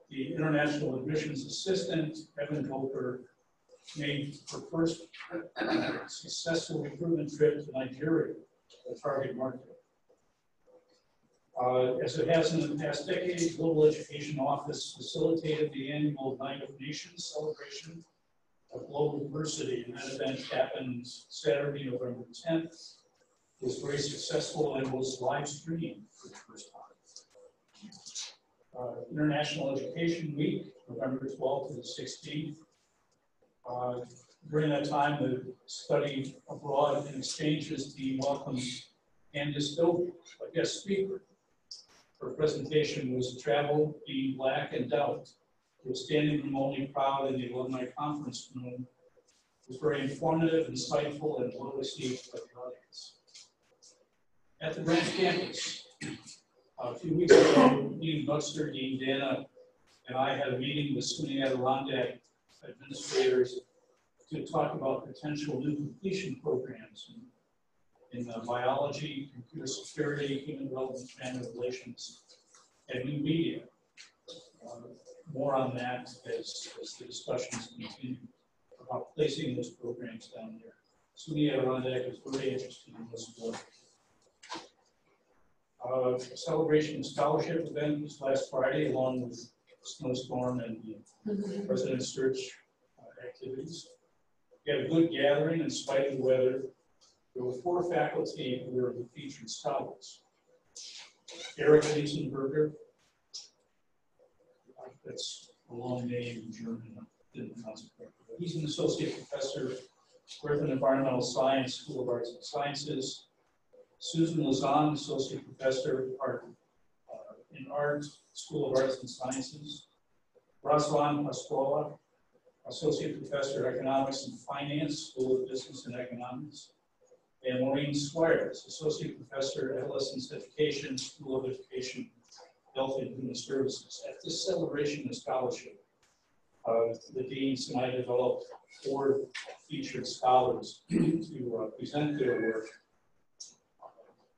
The international admissions assistant, Evan Coker, made her first successful recruitment trip to Nigeria, the target market. As it has in the past decade, the Global Education Office facilitated the annual Night of Nations celebration of global diversity, and that event happened Saturday, November 10th. It was very successful and was live streamed for the first time. International Education Week, November 12th to the 16th. During that time, the Study Abroad and Exchanges team welcomed Candice Dover, a guest speaker. Her presentation was Travel, Being Black, and Doubt. She was standing room only proud in the alumni conference room. It was very informative, insightful, and well received by the audience. At the branch campus, a few weeks ago, Dean Buxter, Dean Dana, and I had a meeting with SUNY Adirondack administrators to talk about potential new completion programs in biology, computer security, human development, family relations, and new media. More on that as the discussions continue about placing those programs down there. SUNY Adirondack is very interested in this work. Celebration and scholarship event was last Friday, along with snowstorm and the President's Search activities. We had a good gathering in spite of the weather. There were 4 faculty who were the featured scholars. Eric Liesenberger, that's a long name in German, didn't pronounce it correctly. He's an associate professor, Earth and Environmental Science, School of Arts and Sciences. Susan Lazan, associate professor in Art, School of Arts and Sciences. Razvan Pascola, associate professor, Economics and Finance, School of Business and Economics. And Maureen Squires, associate professor, Adolescent Education, School of Education, Health and Human Services. At this celebration of scholarship, the deans and I developed 4 featured scholars to present their work.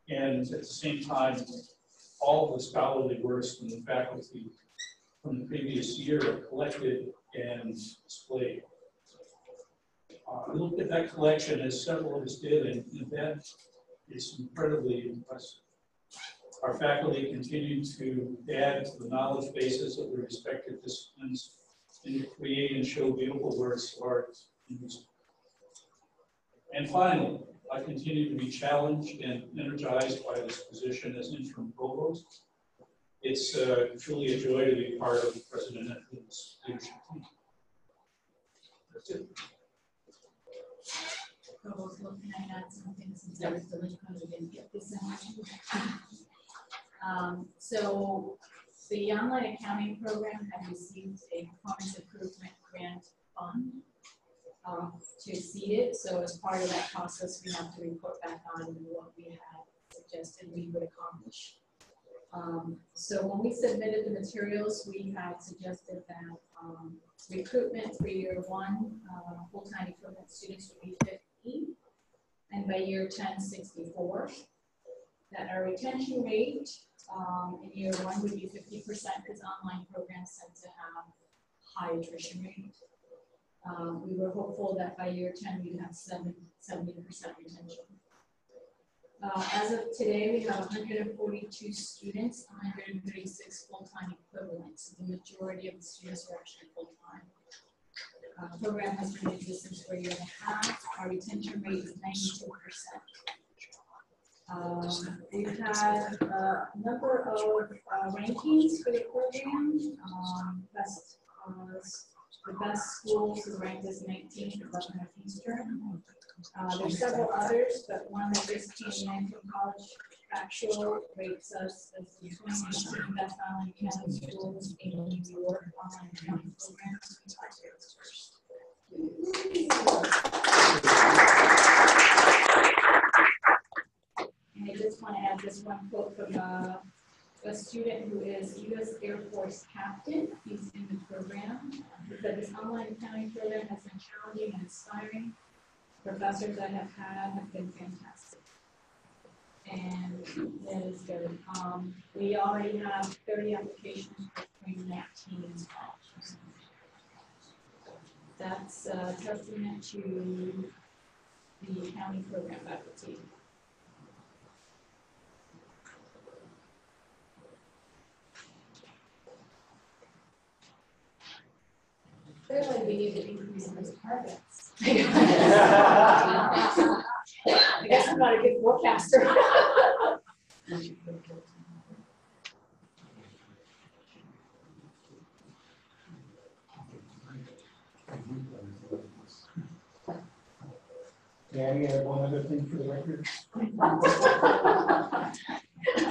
And at the same time, all the scholarly works from the faculty from the previous year are collected and displayed. I looked at that collection, as several of us did, and that It's incredibly impressive. Our faculty continue to add to the knowledge bases of their respective disciplines and to create and show beautiful works of art in music. And finally, I continue to be challenged and energized by this position as interim provost. It's truly a joy to be part of President Edwards' leadership team. That's it. Provost, well, can I add something since I was delinquent, we didn't get this in. So the online accounting program had received a performance improvement grant fund to exceed it. So as part of that process, we have to report back on what we had suggested we would accomplish. So when we submitted the materials, we had suggested that recruitment for year 1, full-time equivalent students would be 50, and by year 10, 64. That our retention rate in year 1 would be 50% because online programs tend to have high attrition rate. We were hopeful that by year 10 we'd have 70% retention. As of today, we have 142 students, 136 full-time equivalents. The majority of the students are actually full-time. The program has been in existence for a year and a half. Our retention rate is 92%. We've had a number of rankings for the program. The best schools is ranked as 19th at Northeastern. There's several others, but one that just came in from College Factual rates us as the 2019 best online accounting schools in New York online accounting programs. And I just want to add this one quote from a student who is U.S. Air Force captain. He's in the program. He said this online accounting program has been challenging and inspiring. Professors I have had have been fantastic. And that is good. We already have 30 applications for 2019. That's a testament to the accounting program faculty. Clearly, we need to increase those targets. I guess I'm not a good forecaster. May I add one other thing for the record?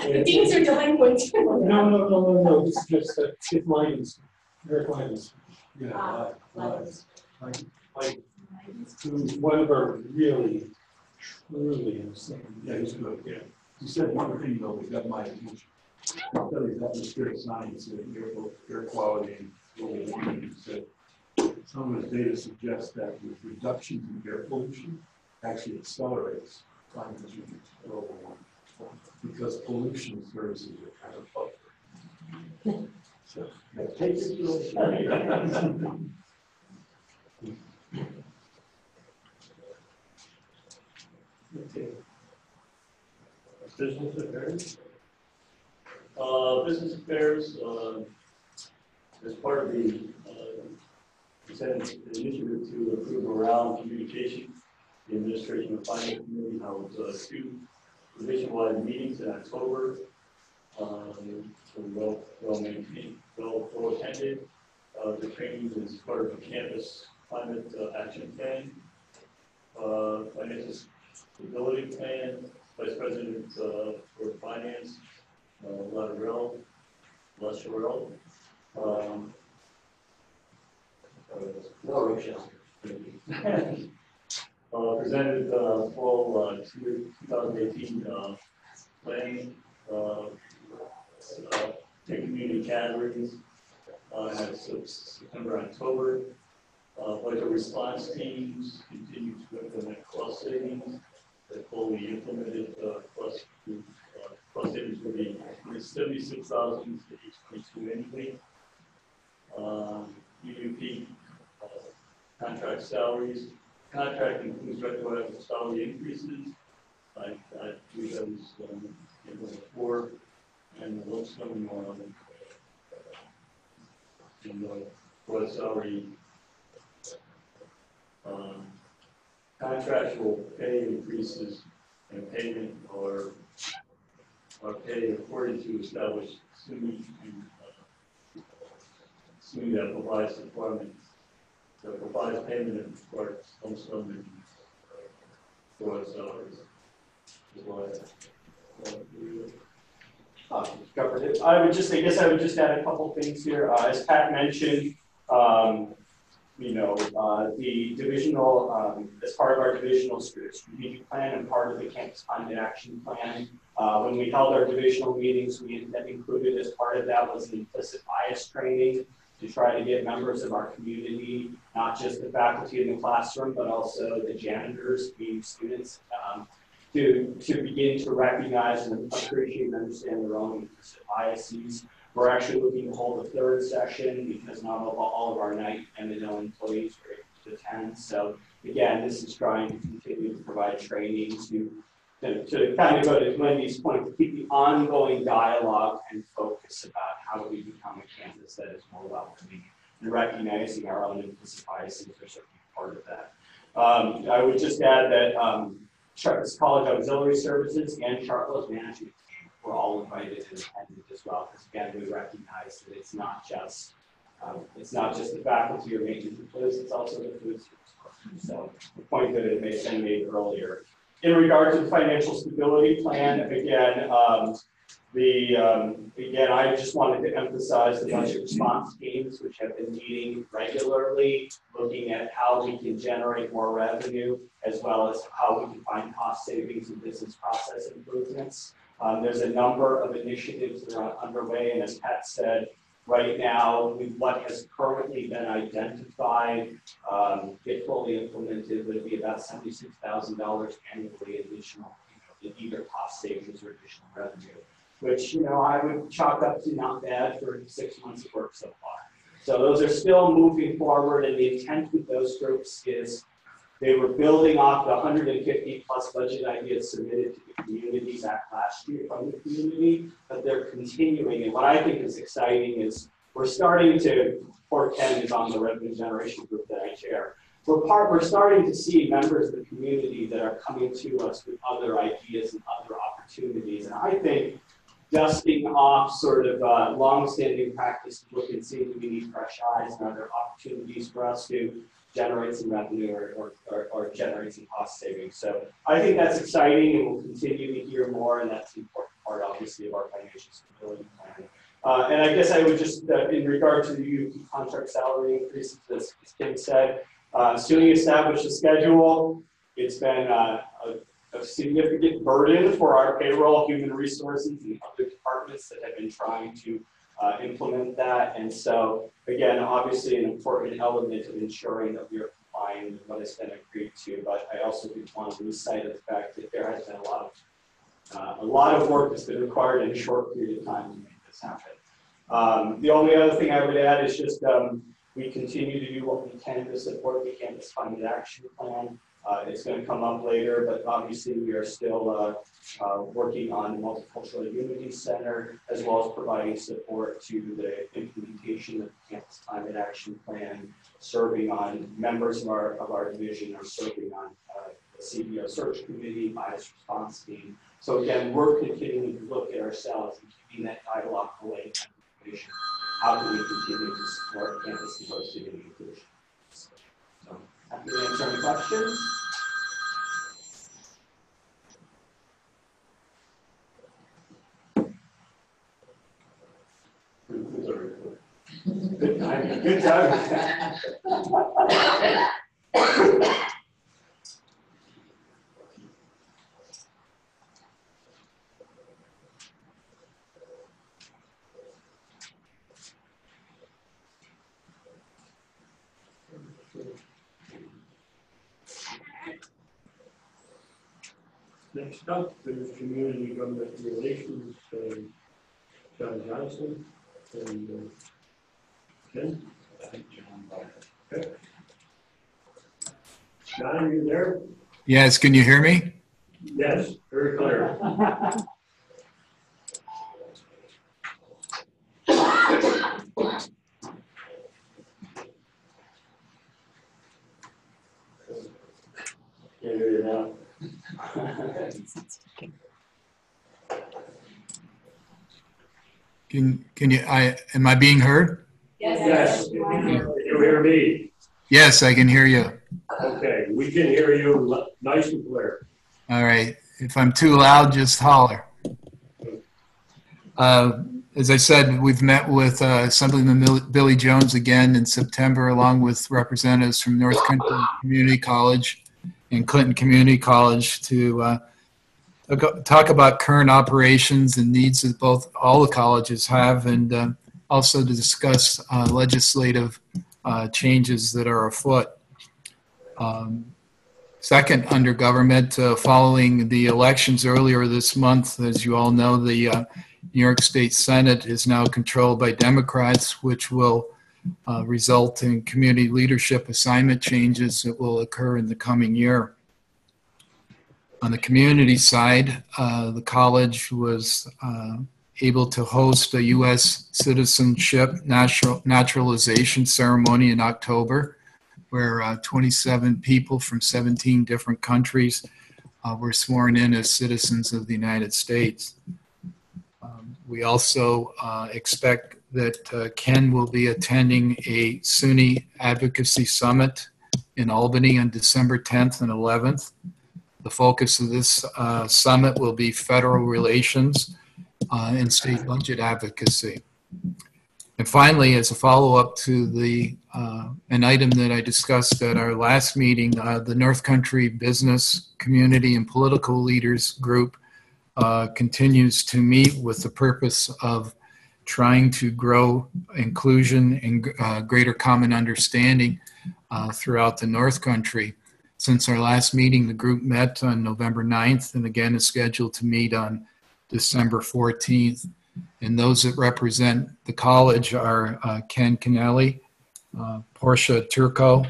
The deans are delinquent. No. It's just that Kid Lyons, Eric Lyons. Yeah, like who's one of our really, truly insane. Yeah, he's good. Yeah. He said one thing though that got my attention. He studies atmospheric science and air quality and global warming. He said some of his data suggests that with reductions in air pollution actually accelerates climate change, global warming, because pollution services are kind of buffer. So take it. Okay. Business affairs. Business affairs. As part of the initiative to improve morale and communication, the Administration of Finance Committee held 2 division-wide meetings in October. Well maintained, well attended. The trainings is part of the campus climate action plan, financial stability plan, Vice President for Finance, LaShurel. Presented fall 2018 planning, community categories September, October. Budget response teams continue to implement cost savings. They fully implemented cost savings will be 76,000 to each 22 annually. UUP contract salaries. Contract includes retroactive salary increases. because it was poor and the looks coming on. And was already contractual pay increases and payment or pay according to established SUNY that provides employment, that provides payment and supports some funding for salaries. Covered it. I guess I would just add a couple things here. As Pat mentioned, the divisional, as part of our divisional strategic plan and part of the campus climate action plan, when we held our divisional meetings, that included as part of that was an implicit bias training to try to get members of our community, not just the faculty in the classroom, but also the janitors, being students, to begin to recognize and appreciate and understand their own implicit biases. We're actually looking to hold a third session because not all of our night M&O employees are able to attend. So again, this is trying to continue to provide training to kind of go to Wendy's point, to keep the ongoing dialogue and focus about how do we become a campus that is more welcoming and recognizing our own implicit biases are certainly part of that. I would just add that Chartwell's College Auxiliary Services and Chartwell's management team were all invited and attended as well, because again, we recognize that it's not just the faculty or maintenance employees, it's also the food service workers. So the point that it may have been made earlier. In regard to the financial stability plan, again, I just wanted to emphasize the budget response teams, which have been meeting regularly, looking at how we can generate more revenue, as well as how we can find cost savings and business process improvements. There's a number of initiatives that are underway, and as Pat said, right now, what has currently been identified, if fully implemented, would be about $76,000 annually additional, in either cost savings or additional revenue, which I would chalk up to not bad for 6 months of work so far. So those are still moving forward, and the intent with those groups is they were building off the 150 plus budget ideas submitted to the Communities Act last year from the community, but they're continuing. And what I think is exciting is we're starting to, poor Ken is on the revenue generation group that I chair. We're starting to see members of the community that are coming to us with other ideas and other opportunities. And I think dusting off sort of long-standing practice to look and see if we need fresh eyes and other opportunities for us to generate some revenue or generate some cost savings. So I think that's exciting, and we'll continue to hear more, and that's an important part, obviously, of our financial stability plan. And I guess I would just, in regard to the UP contract salary increases, as Kim said, SUNY established a schedule. It's been a significant burden for our payroll, human resources, and other departments that have been trying to implement that. And so, again, obviously an important element of ensuring that we are complying with what has been agreed to, but I also didn't want to lose sight of the fact that there has been a lot of work that's been required in a short period of time to make this happen. The only other thing I would add is just we continue to do what we can to support the campus climate action plan. It's going to come up later, but obviously we are still working on the Multicultural Unity Center, as well as providing support to the implementation of the Campus Climate Action Plan, serving on members of our division are serving on the CBO Search Committee, Bias Response Team. So again, we're continuing to look at ourselves and keeping that dialogue going. How do we continue to support campus diversity and inclusion? So, happy to answer any questions. Good time. Good time. Next up is Community Government Relations, John Johnson and Ken. Okay. John, are you there? Yes, can you hear me? Yes, very clear. Can't hear you now. Can you, am I being heard? Yes. Can you hear me? Yes, I can hear you. Okay, we can hear you nice and clear. All right. If I'm too loud, just holler. As I said, we've met with Assemblyman Billy Jones again in September, along with representatives from North Country Community College and Clinton Community College to talk about current operations and needs that all the colleges have, and also to discuss legislative changes that are afoot. Second, under government, following the elections earlier this month, as you all know, the New York State Senate is now controlled by Democrats, which will result in community leadership assignment changes that will occur in the coming year. On the community side, the college was able to host a U.S. citizenship naturalization ceremony in October, where 27 people from 17 different countries were sworn in as citizens of the United States. We also expect that Ken will be attending a SUNY Advocacy Summit in Albany on December 10th and 11th. The focus of this summit will be federal relations and state budget advocacy. And finally, as a follow-up to an item that I discussed at our last meeting, the North Country Business, Community, and Political Leaders Group continues to meet with the purpose of trying to grow inclusion and greater common understanding throughout the North Country. Since our last meeting, the group met on November 9th and again is scheduled to meet on December 14th. And those that represent the college are Ken Kennelly, Portia Turco,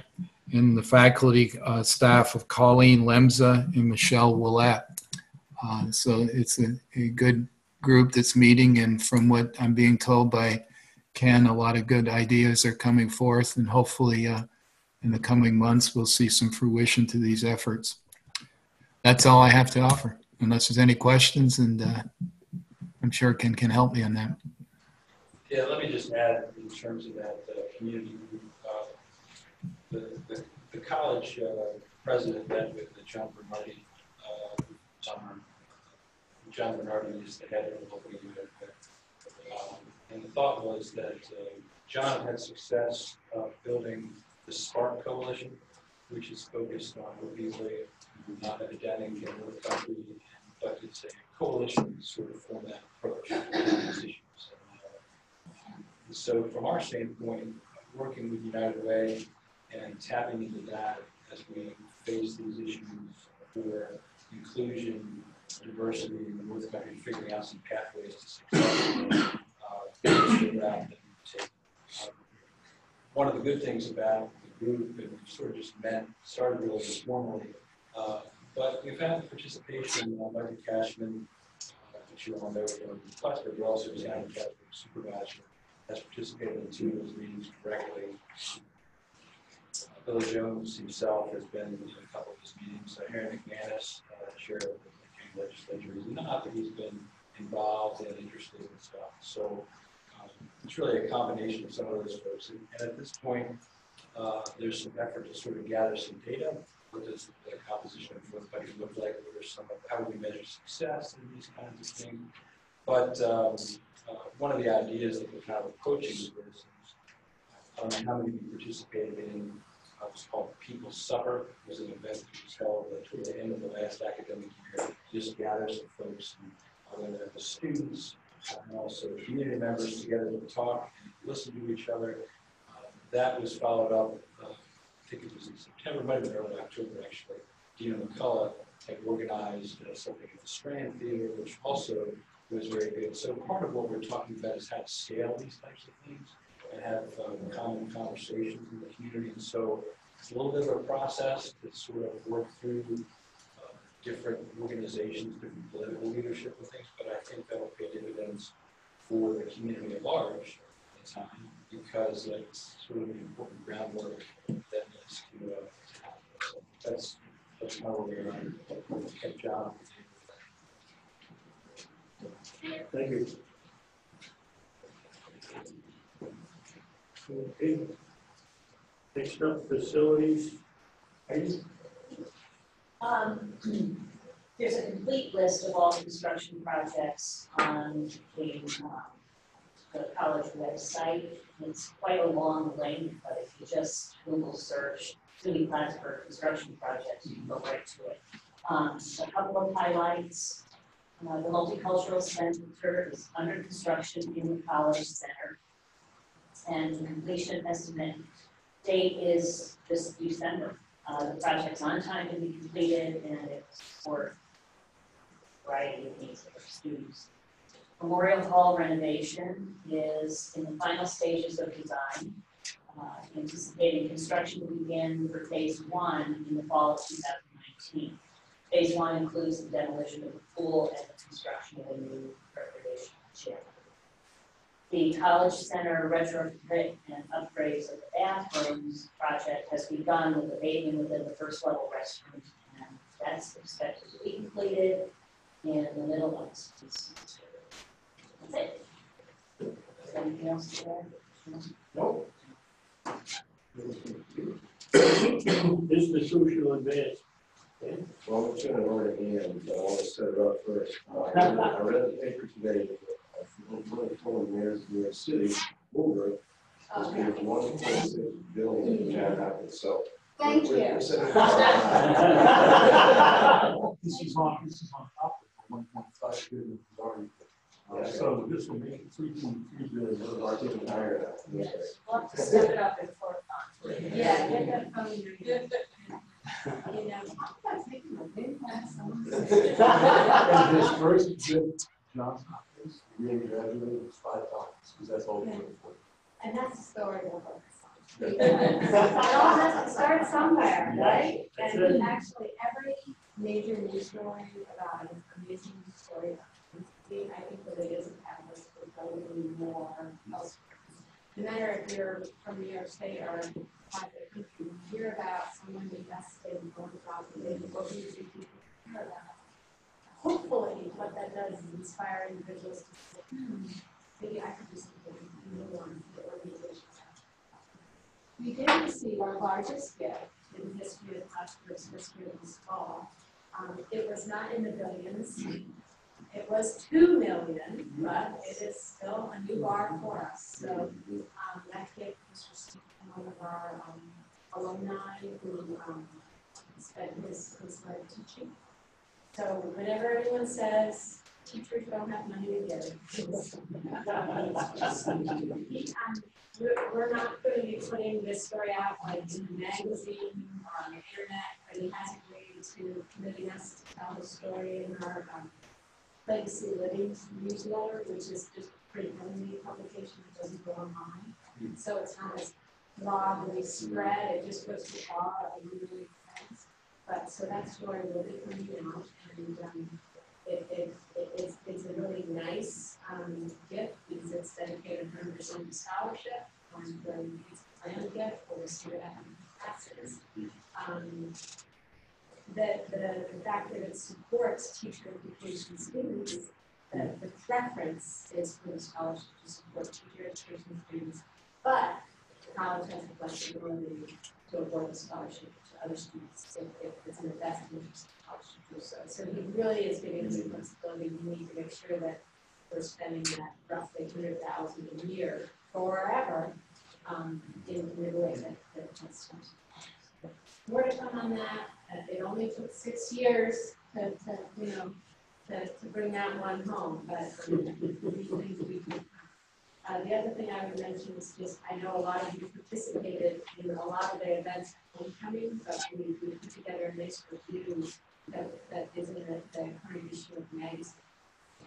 and the faculty staff of Colleen Lemza and Michelle Willette. So it's a good group that's meeting, and from what I'm being told by Ken, a lot of good ideas are coming forth, and hopefully in the coming months we'll see some fruition to these efforts. That's all I have to offer, unless there's any questions, and I'm sure Ken can help me on that. Yeah, let me just add in terms of that community group. The college president met with John Bernardi summer. John Bernardi is the head of the local unit. And the thought was that John had success building the Spark Coalition, which is focused on opioid, non-epidemic in North Country, but it's a coalition sort of format approach to these issues. So from our standpoint, working with United Way and tapping into that as we face these issues for inclusion, diversity in the North Country, figuring out some pathways to success. One of the good things about the group, and we sort of just started really informally, but we've had the participation of Michael Cashman, which you all know from Plattsburgh, but also as Adam Catherine supervisor, has participated in 2 of those meetings directly. Billy Jones himself has been in a couple of his meetings. Harry McManus, chair of the county legislature, is not, but he's been involved and interested in stuff. So it's really a combination of some of those folks. And at this point, there's some effort to sort of gather some data. What does the composition of North Country look like? What are some of, how do we measure success in these kinds of things? But one of the ideas that we're kind of approaching this is, I don't know how many of you participated in what's called People's Supper. It was an event that was held toward the end of the last academic year. Just gather some folks, and whether they're the students and also community members together to talk and listen to each other. That was followed up, I think it was in September, might have been early October actually. Dina McCullough had organized something at the Strand Theater, which also was very good. So part of what we're talking about is how to scale these types of things and have common conversations in the community. And so it's a little bit of a process to sort of work through different organizations, different political leadership and things, but I think that'll pay dividends for the community at large in time, because that's sort of an important groundwork that needs to happen. So that's how we're going to catch job. Thank you. Okay. Next up, facilities. There's a complete list of all construction projects on the college website. It's quite a long link, but if you just Google search SUNY Plattsburgh construction projects, you can go right to it. A couple of highlights. The Multicultural Center is under construction in the College Center, and the completion estimate date is this December. The project's on time to be completed, and it's for a variety of needs of our students. Memorial Hall renovation is in the final stages of design, anticipating construction to begin for phase 1 in the fall of 2019. Phase 1 includes the demolition of the pool and the construction of a new recreational gym. The College Center retrofit and upgrades of the bathrooms project has begun with the bathing within the first level restrooms, and that's expected to be completed in the middle of this semester. That's it. Is there anything else to add? No. Institutional advance. Well, it's in an order again, but I want to set it up first. I read the paper today. One of the told mayors of New York City, Uber, was given $1.6 billion in John Hopkins. So Thank you. This is on top of 1.5 billion already. So this will make 3.3 billion. Are even higher now. Yes. We'll have to step it up in 4 months. Yeah, get that phone. You know, I'm taking a big class. And his first trip, Johns Hopkins, being graduated was 5 times, because that's all we went for. And that's a story we'll focus on. It all has to start somewhere, right? And actually, every major news story about an amazing story about Institute, I think that it is a catalyst for probably more elsewhere. No matter if you're from New York State or private, if you hear about someone invested in philanthropy, what do you do people hear about? Hopefully, what that does is inspire individuals to say, maybe I could do something new on the organization. We did receive our largest gift in the history of Plattsburgh's history this fall. It was not in the billions. It was $2 million, but it is still a new bar for us. So that gift was received from one of our alumni who spent his life teaching. So whenever anyone says teachers don't have money to give, we're not going to be putting this story out like in a magazine or on the internet, but he has agreed to committing us to tell the story in our Legacy Living newsletter, which is just a print-only publication that doesn't go online. So it's not as broadly spread, it just goes to all of the really friends. But so that story will be coming out, and it's a really nice gift because it's dedicated 100% to scholarship, and it's a planned gift for the student classes. The fact that it supports teacher education students, the preference is for the scholarship to support teacher education students, but the college has the flexibility to award the scholarship to other students if it's in the best interest of the college to do so. So he really is giving us the flexibility. We need to make sure that we're spending that roughly $100,000 a year forever in the way that makes sense. More to come on that. It only took 6 years to bring that one home, but these things we can. The other thing I would mention is just, I know a lot of you participated in a lot of the events at homecoming, but we put together a nice review that is in the current issue of the magazine.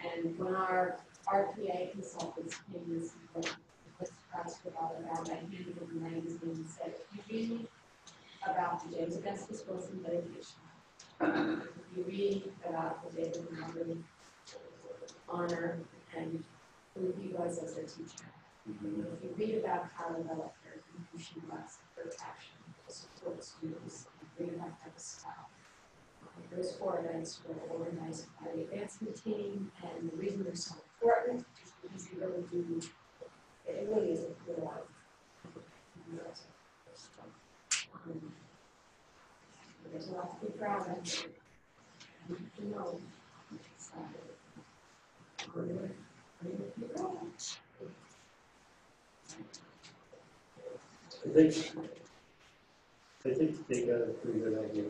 And when our RPA consultants came and said, let's ask about it, I handed them the magazine and said, if you read about the James Augustus Wilson litigation, you you read about the David Montgomery honor and who he was as a teacher. If you read about how to develop their contribution class, their passion to support students, read about that style. Those 4 events were organized by the advancement team, and the reason they're so important is because they really do, it really is a cool life. There's a lot to be proud of. You know, I think they got a pretty good idea.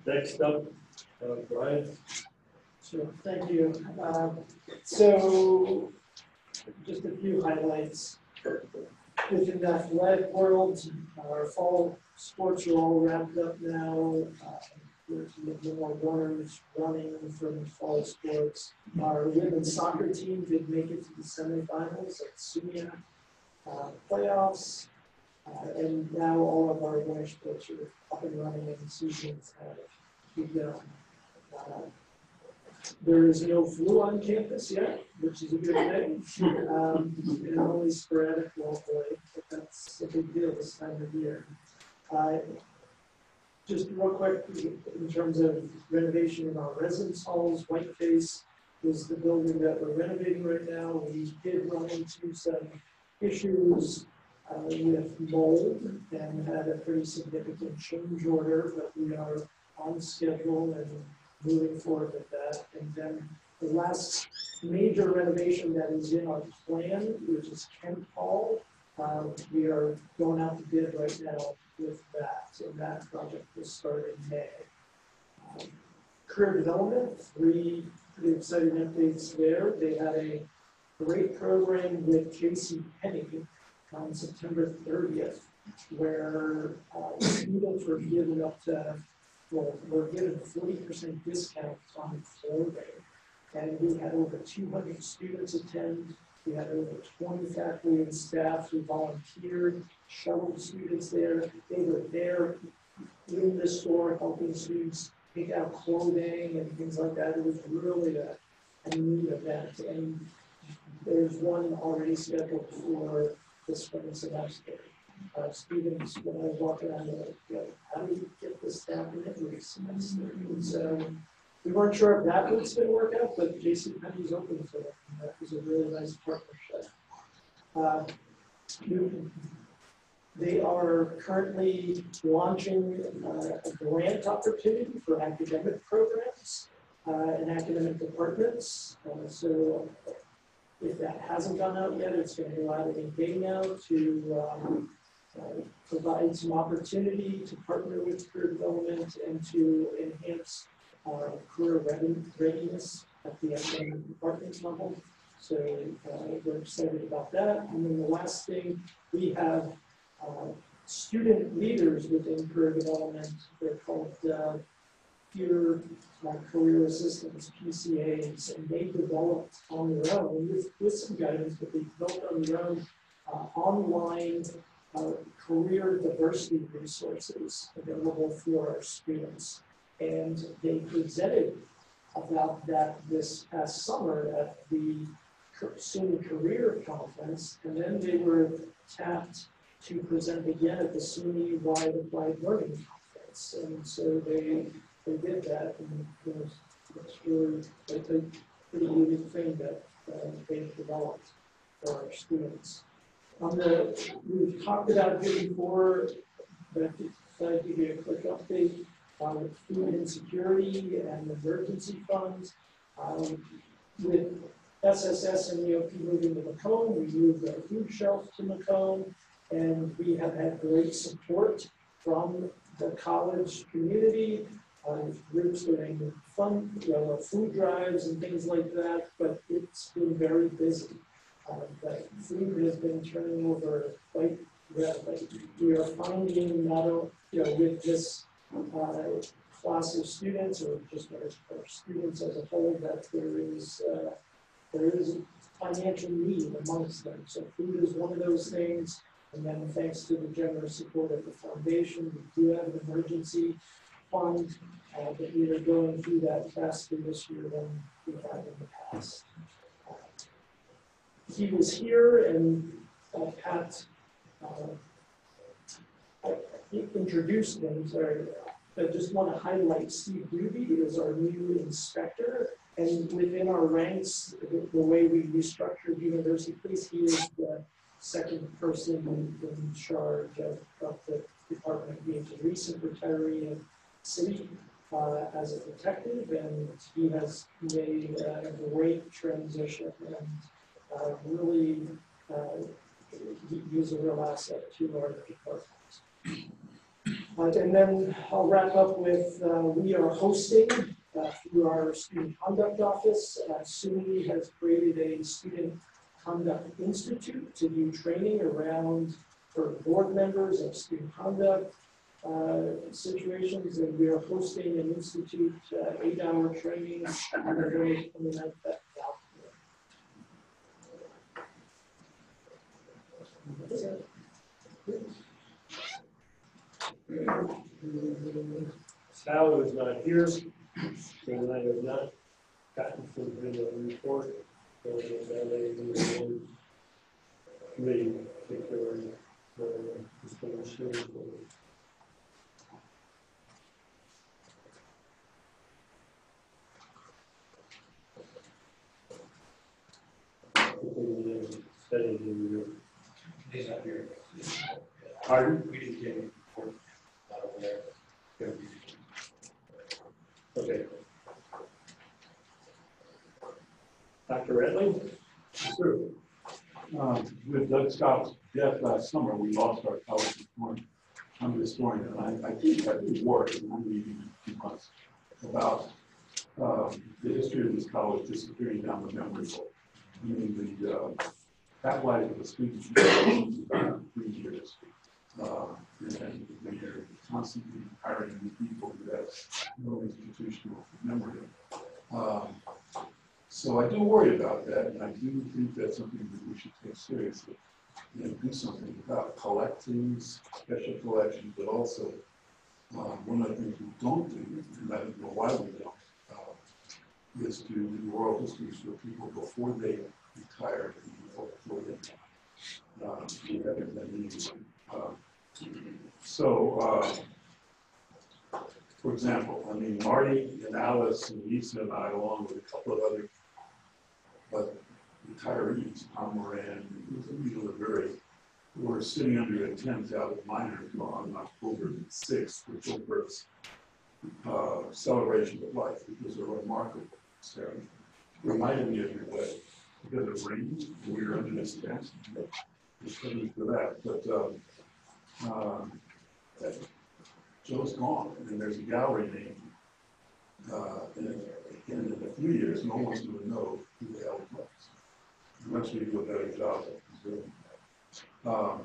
Next up, Brian. Sure, thank you. So, just a few highlights. Within the athletic world, our fall sports are all wrapped up now. There's more runners running from fall sports. Our women's soccer team did make it to the semifinals at SUNY playoffs. And now all of our winter sports are up and running and the seasons have begun. There is no flu on campus yet, which is a good thing. And only sporadic locally, but that's a big deal this time of year. Just real quick, in terms of renovation in our residence halls, Whiteface is the building that we're renovating right now. We did run into some issues with mold and had a pretty significant change order, but we are on schedule and moving forward with that. And then the last major renovation that is in our plan, which is Kent Hall, we are going out to bid right now with that, and that project will start in May. Career development, 3 pretty exciting updates there. They had a great program with JCPenney on September 30th, where students were given up to, were given 40% discounts on clothing. And we had over 200 students attend. We had over 20 faculty and staff who volunteered, shuttled students there. They were there in the store helping students pick out clothing and things like that. It was really a neat event. And there's one already scheduled for the spring semester. Students, when I was walking around, how do you get this down in every semester? And so we weren't sure if that was going to work out, but JCPenney's open to it. And that was a really nice partnership. They are currently launching a grant opportunity for academic programs and academic departments. So if that hasn't gone out yet, it's going to go out in May now to provide some opportunity to partner with career development and to enhance career readiness at the academic department level. So we're excited about that. And then the last thing, we have student leaders within career development. They're called peer career assistants, PCAs, and they developed on their own with some guidance, but they developed on their own online career diversity resources available for our students. And they presented about that this past summer at the SUNY Career Conference, and then they were tapped to present again at the SUNY-wide Applied Learning Conference. And so they did that, and it's really a pretty unique thing that they've developed for our students. We've talked about it before, but I'll give you a quick update on food insecurity and emergency funds. With SSS and EOP moving to Macomb, we moved our food shelf to Macomb, and we have had great support from the college community, groups doing fun, food drives and things like that, but it's been very busy. But food has been turning over quite rapidly. We are finding not only, with this class of students, or just our students as a whole, that there is financial need amongst them. So food is one of those things. And then thanks to the generous support of the foundation, we do have an emergency fund, but we are going through that faster this year than we have in the past. He was here and Pat introduced him, sorry. I just want to highlight Steve Doobie is our new inspector. And within our ranks, the way we restructured University Police, he is the second person in charge of the department, being a recent retiree of city as a detective, and he has made a great transition and really he's a real asset to our department. And then I'll wrap up with we are hosting through our student conduct office. SUNY has created a student conduct institute to do training around for board members of student conduct situations, and we are hosting an institute 8-hour training on the very 29th. Sal is not here, so I have not gotten from him a report. So the committee take care of He's not here. Pardon? We didn't get any report out over there. Yeah. Okay. Dr. Redley? Sure. With Doug Scott's death last summer, we lost our college historian. I'm a historian, and I think I did work, and I'm reading in 2 months, about the history of this college disappearing down the memory hole. Meaning the half-life of the students is about 3 years. And they're constantly hiring new people who have no institutional memory. So I do worry about that, and I do think that's something that we should take seriously and do something about collecting special collections, but also one of the things we don't do, and I don't know why we don't, is to do oral histories for people before they retire or before they have that need. For example, I mean, Marty and Alice and Lisa and I, along with a couple of other retirees, Tom Moran, Rita LeVery, who were sitting under a tent out at Miners on October 6th for Gilbert's celebration of life. It was a remarkable ceremony. It reminded me of your wedding because it rained and we were under this tent. Just looking for that. But Joe's gone, and there's a gallery named, and in a few years, no one's going to know who the hell it was. Unless we do a better job of doing that. A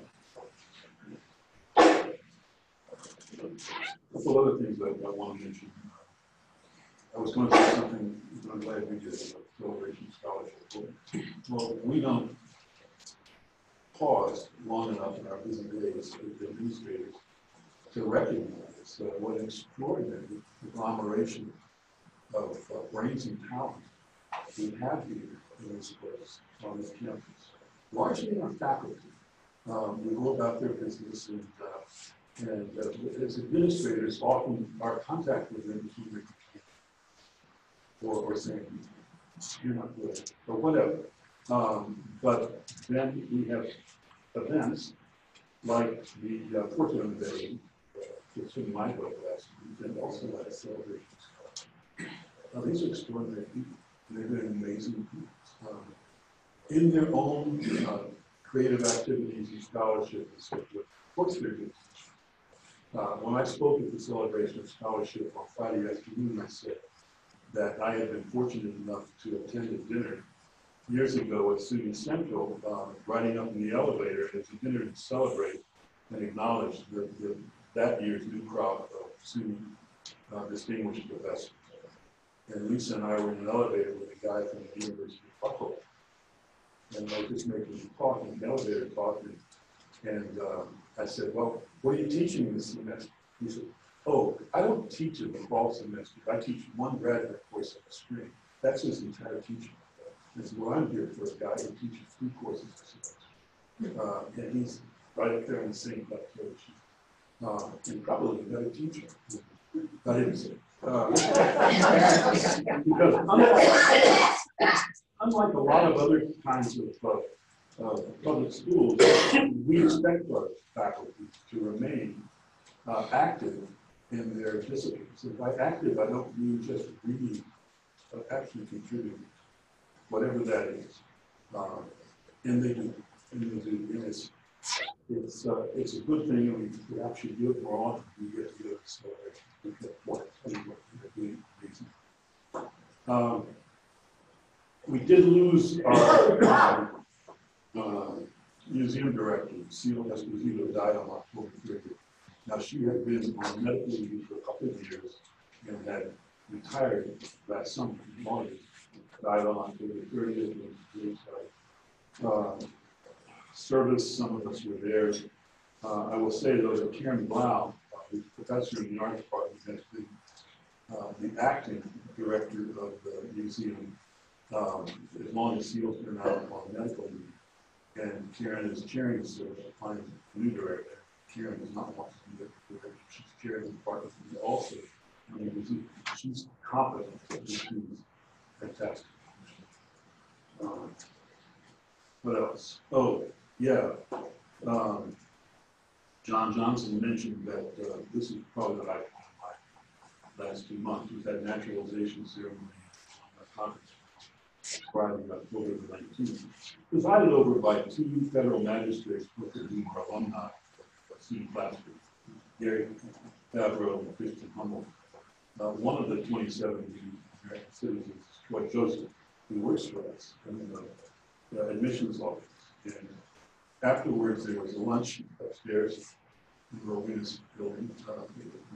couple other things that I want to mention. I was going to say something, I'm glad we did, celebration scholarship. Well, we don't pause long enough in our busy days as administrators to recognize what an extraordinary conglomeration of brains and talent we have here in this place, on this campus, largely our faculty. We go about their business, and as administrators, often our contact with them is or saying, you're not good, or whatever. But then we have events like the portrait unveiling, which in my book last week, and also like celebrations. These are extraordinary people. They've been amazing people. In their own creative activities and scholarship and so forth. Of course they're good. When I spoke at the celebration of scholarship on Friday afternoon, I said that I had been fortunate enough to attend a dinner years ago at Student Central, riding up in the elevator as a dinner to celebrate and acknowledge that year's new crop of student distinguished professors. And Lisa and I were in an elevator with a guy from the University of Buffalo. And I was just making talk in the elevator talking. And I said, well, what are you teaching this semester? He said, oh, I don't teach in the fall semester. I teach one graduate course in the spring. That's his entire teaching. I said, well, I'm here for a guy who teaches 3 courses a semester. And he's right up there in the same population. And probably a better teacher. I didn't say. Because unlike a lot of other kinds of public schools, we expect our faculty to remain active in their disciplines. And by active, I don't mean just reading, but actually contributing, whatever that is. And they do. And it's a good thing, and we actually do it more often. We get to do it, so we get what we're doing. We did lose our museum director. Celia Esposito died on October 30th. Now, she had been on medical leave for a couple of years and had retired last summer in August. Died on October 30th. Service, some of us were there. I will say, though, that Karen Blau, who's a professor in the art department, has been the acting director of the museum as long as Seal's been out on medical leave. And Karen is chairing the search to find a new director. Karen does not want to be the director. She's chairing the department also. I mean, she's competent. She's fantastic. What else? Oh, yeah. John Johnson mentioned that this is probably the highlight of my last 2 months. Was that naturalization ceremony on the conference Friday, October 19th, presided over by 2 federal magistrates, both of whom are alumni of Student Classroom, Gary Favreau and Christian Hummel. One of the 27 American citizens, Troy Joseph, who works for us in the admissions office. And afterwards, there was a lunch upstairs in Rowena's building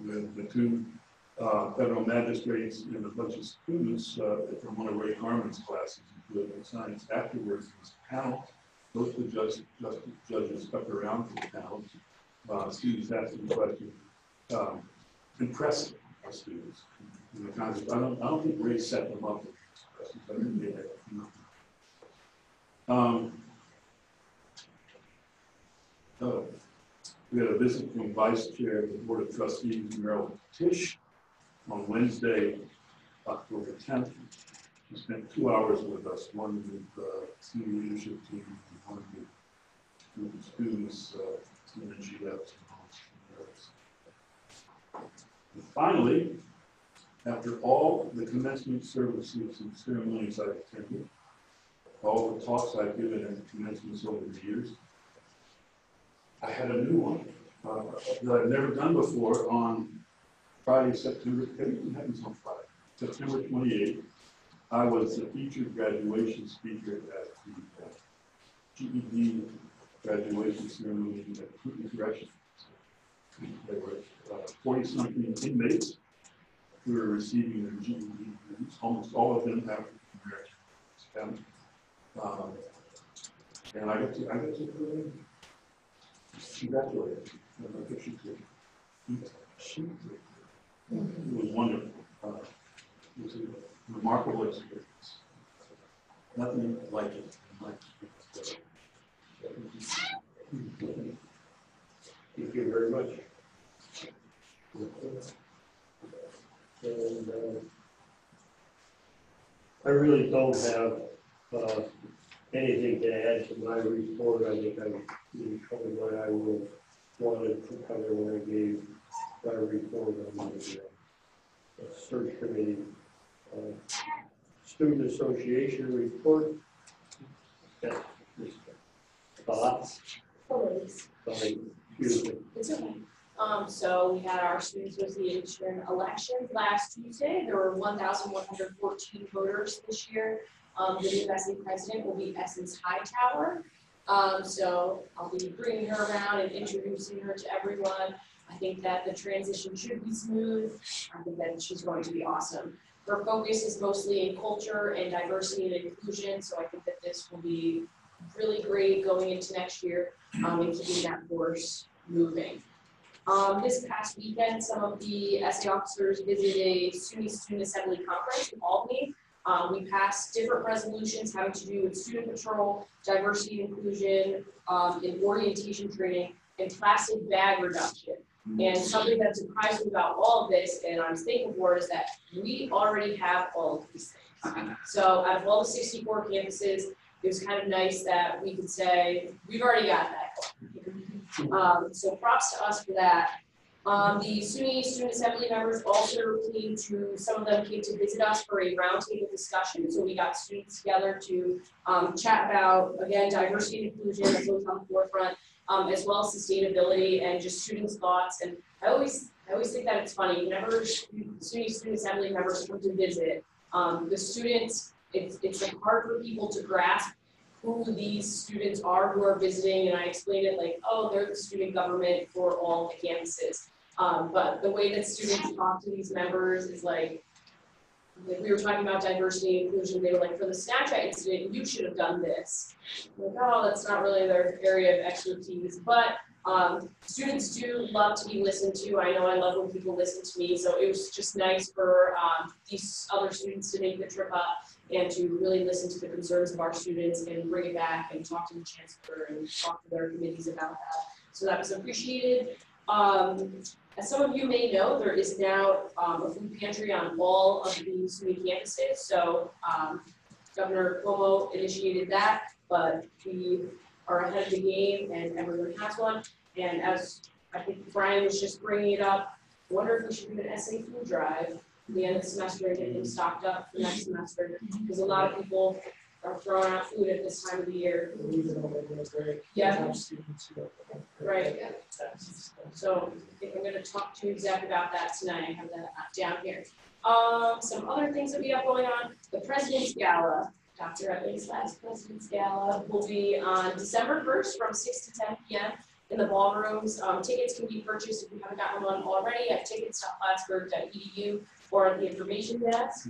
with the 2 federal magistrates and a bunch of students from one of Ray Carmen's classes in political science. Afterwards, there was a panel. Both the judges stuck around for the panel. Students asking questions. Impressive, our students. And the kinds of, I don't think Ray set them up with these questions. I think they had we had a visit from Vice Chair of the Board of Trustees, Merrill Tish, on Wednesday, October 10th. She spent 2 hours with us, one with the senior leadership team, and one with the students, and then she left. And finally, after all the commencement services and ceremonies I've attended, all the talks I've given at commencements over the years, I had a new one that I've never done before on Friday, everything happens on Friday, September 28th. I was the featured graduation speaker at the GED graduation ceremony at Putin Corrections. There were 40-something inmates who were receiving their GED degrees, almost all of them African American. And I got to congratulate them. It was wonderful. It was a remarkable experience. Nothing like it. Thank you very much. And I really don't have anything to add to my report. I think I've covered what I wanted to cover when I gave my report on the search committee. Student Association report. Thoughts? Sorry, excuse me. It's okay. So we had our Student Association elections last Tuesday. There were 1,114 voters this year. The new SE president will be Essence Hightower. So I'll be bringing her around and introducing her to everyone. I think that the transition should be smooth. I think that she's going to be awesome. Her focus is mostly in culture and diversity and inclusion, so I think that this will be really great going into next year, and keeping that force moving. This past weekend, some of the SA officers visited a SUNY Student Assembly Conference in Albany. We passed different resolutions having to do with student patrol, diversity and inclusion, and orientation training, and plastic bag reduction. And something that surprised me about all of this, and I was thankful for, is that we already have all of these things. So out of all the 64 campuses, it was kind of nice that we could say, we've already got that. So props to us for that. The SUNY Student Assembly members also some of them came to visit us for a roundtable discussion. So we got students together to chat about, again, diversity and inclusion, as well as on the forefront, as well as sustainability and just students' thoughts. And I always think that it's funny, whenever SUNY Student Assembly members come to visit, the students, it's like hard for people to grasp who these students are who are visiting, and I explained it like, oh, they're the student government for all the campuses. But the way that students talk to these members is like we were talking about diversity and inclusion, they were like, for the Snapchat incident, you should have done this. I'm like, oh, that's not really their area of expertise. But students do love to be listened to. I know I love when people listen to me, so it was just nice for these other students to make the trip up and to really listen to the concerns of our students and bring it back and talk to the chancellor and talk to their committees about that. So that was appreciated. As some of you may know, there is now a food pantry on all of the SUNY campuses. So Governor Cuomo initiated that, but we are ahead of the game and everyone has one. And as I think Brian was just bringing it up, I wonder if we should do an SA food drive at the end of the semester and get them stocked up for next semester, because a lot of people are throwing out food at this time of the year. Yeah. Right. So I think I'm going to talk to you, Zach, about that tonight. I have that down here. Some other things that we have going on. The President's Gala, Dr. Evans' last President's Gala, will be on December 1st from 6 to 10 p.m. in the ballrooms. Tickets can be purchased if you haven't gotten one already at tickets.plattsburgh.edu or at the information desk.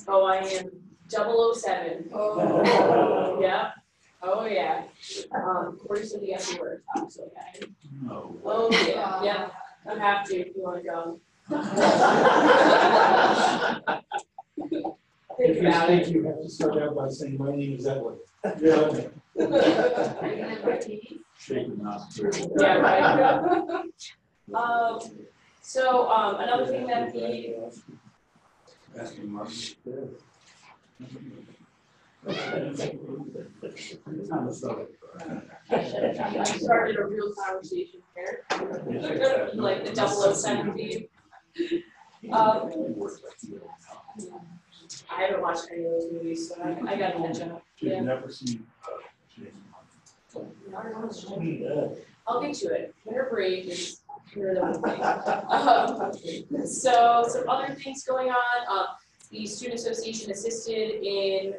Oh, I am 007. Oh, yeah. Oh, yeah. Corey said the F word. So, okay. No. Oh, yeah. Yeah. I have to if you want to go. Think about it. You have to start out by saying, my name is Edward. Yeah. Are you gonna have Shaking not. Yeah, right. So another thing that the Asking Mark. I started a real conversation here. Like the 007 theme. I haven't watched any of those movies, so I gotta catch up. You've never seen I'll get to it. Winter break is here the movie. So some other things going on. The Student Association assisted in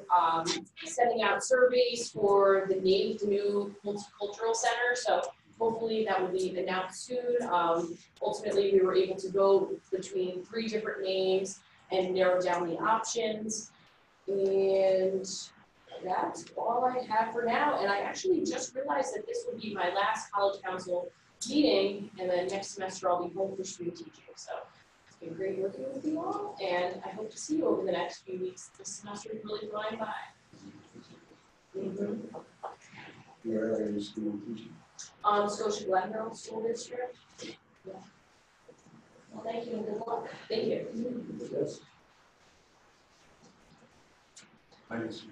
sending out surveys for the name of the new multicultural center. So hopefully that will be announced soon. Ultimately, we were able to go between 3 different names and narrow down the options. And that's all I have for now. And I actually just realized that this would be my last college council meeting, and then next semester I'll be home for student teaching. So it's been great working with you all, and I hope to see you over the next few weeks. This semester is really flying by. Where are you school teaching? Scotia Glenville School District. Yeah. Well, thank you and good luck. Thank you. Yes. I just.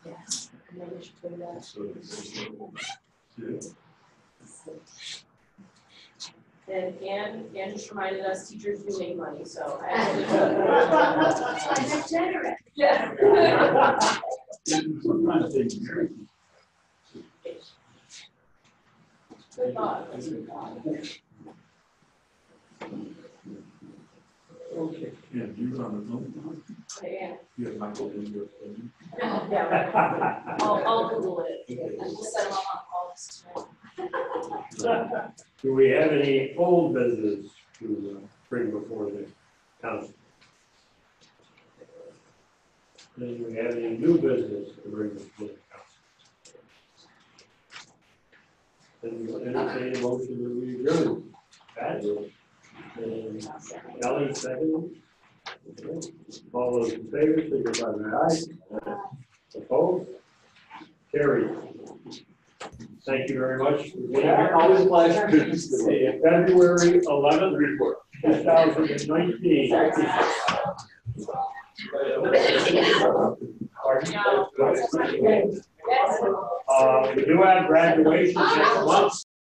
Yes. Maybe we should put that. And Ann just reminded us teachers do make money, so I generous. Yeah. Sometimes they marry. Good thought. Good thought. Okay. Yeah, you're on the phone. I am. You have Michael in your phone. Yeah, right. I'll Google it. We'll set them up on calls tonight. Do we have any old business to bring before the council? And we have any new business to bring before the council. And we'll entertain a motion to adjourn. Pat? And Kelly, second. All those in favor, signify by aye. Opposed? Carried. Thank you very much. Always a pleasure. February 11th, 2019. We do have graduation next month.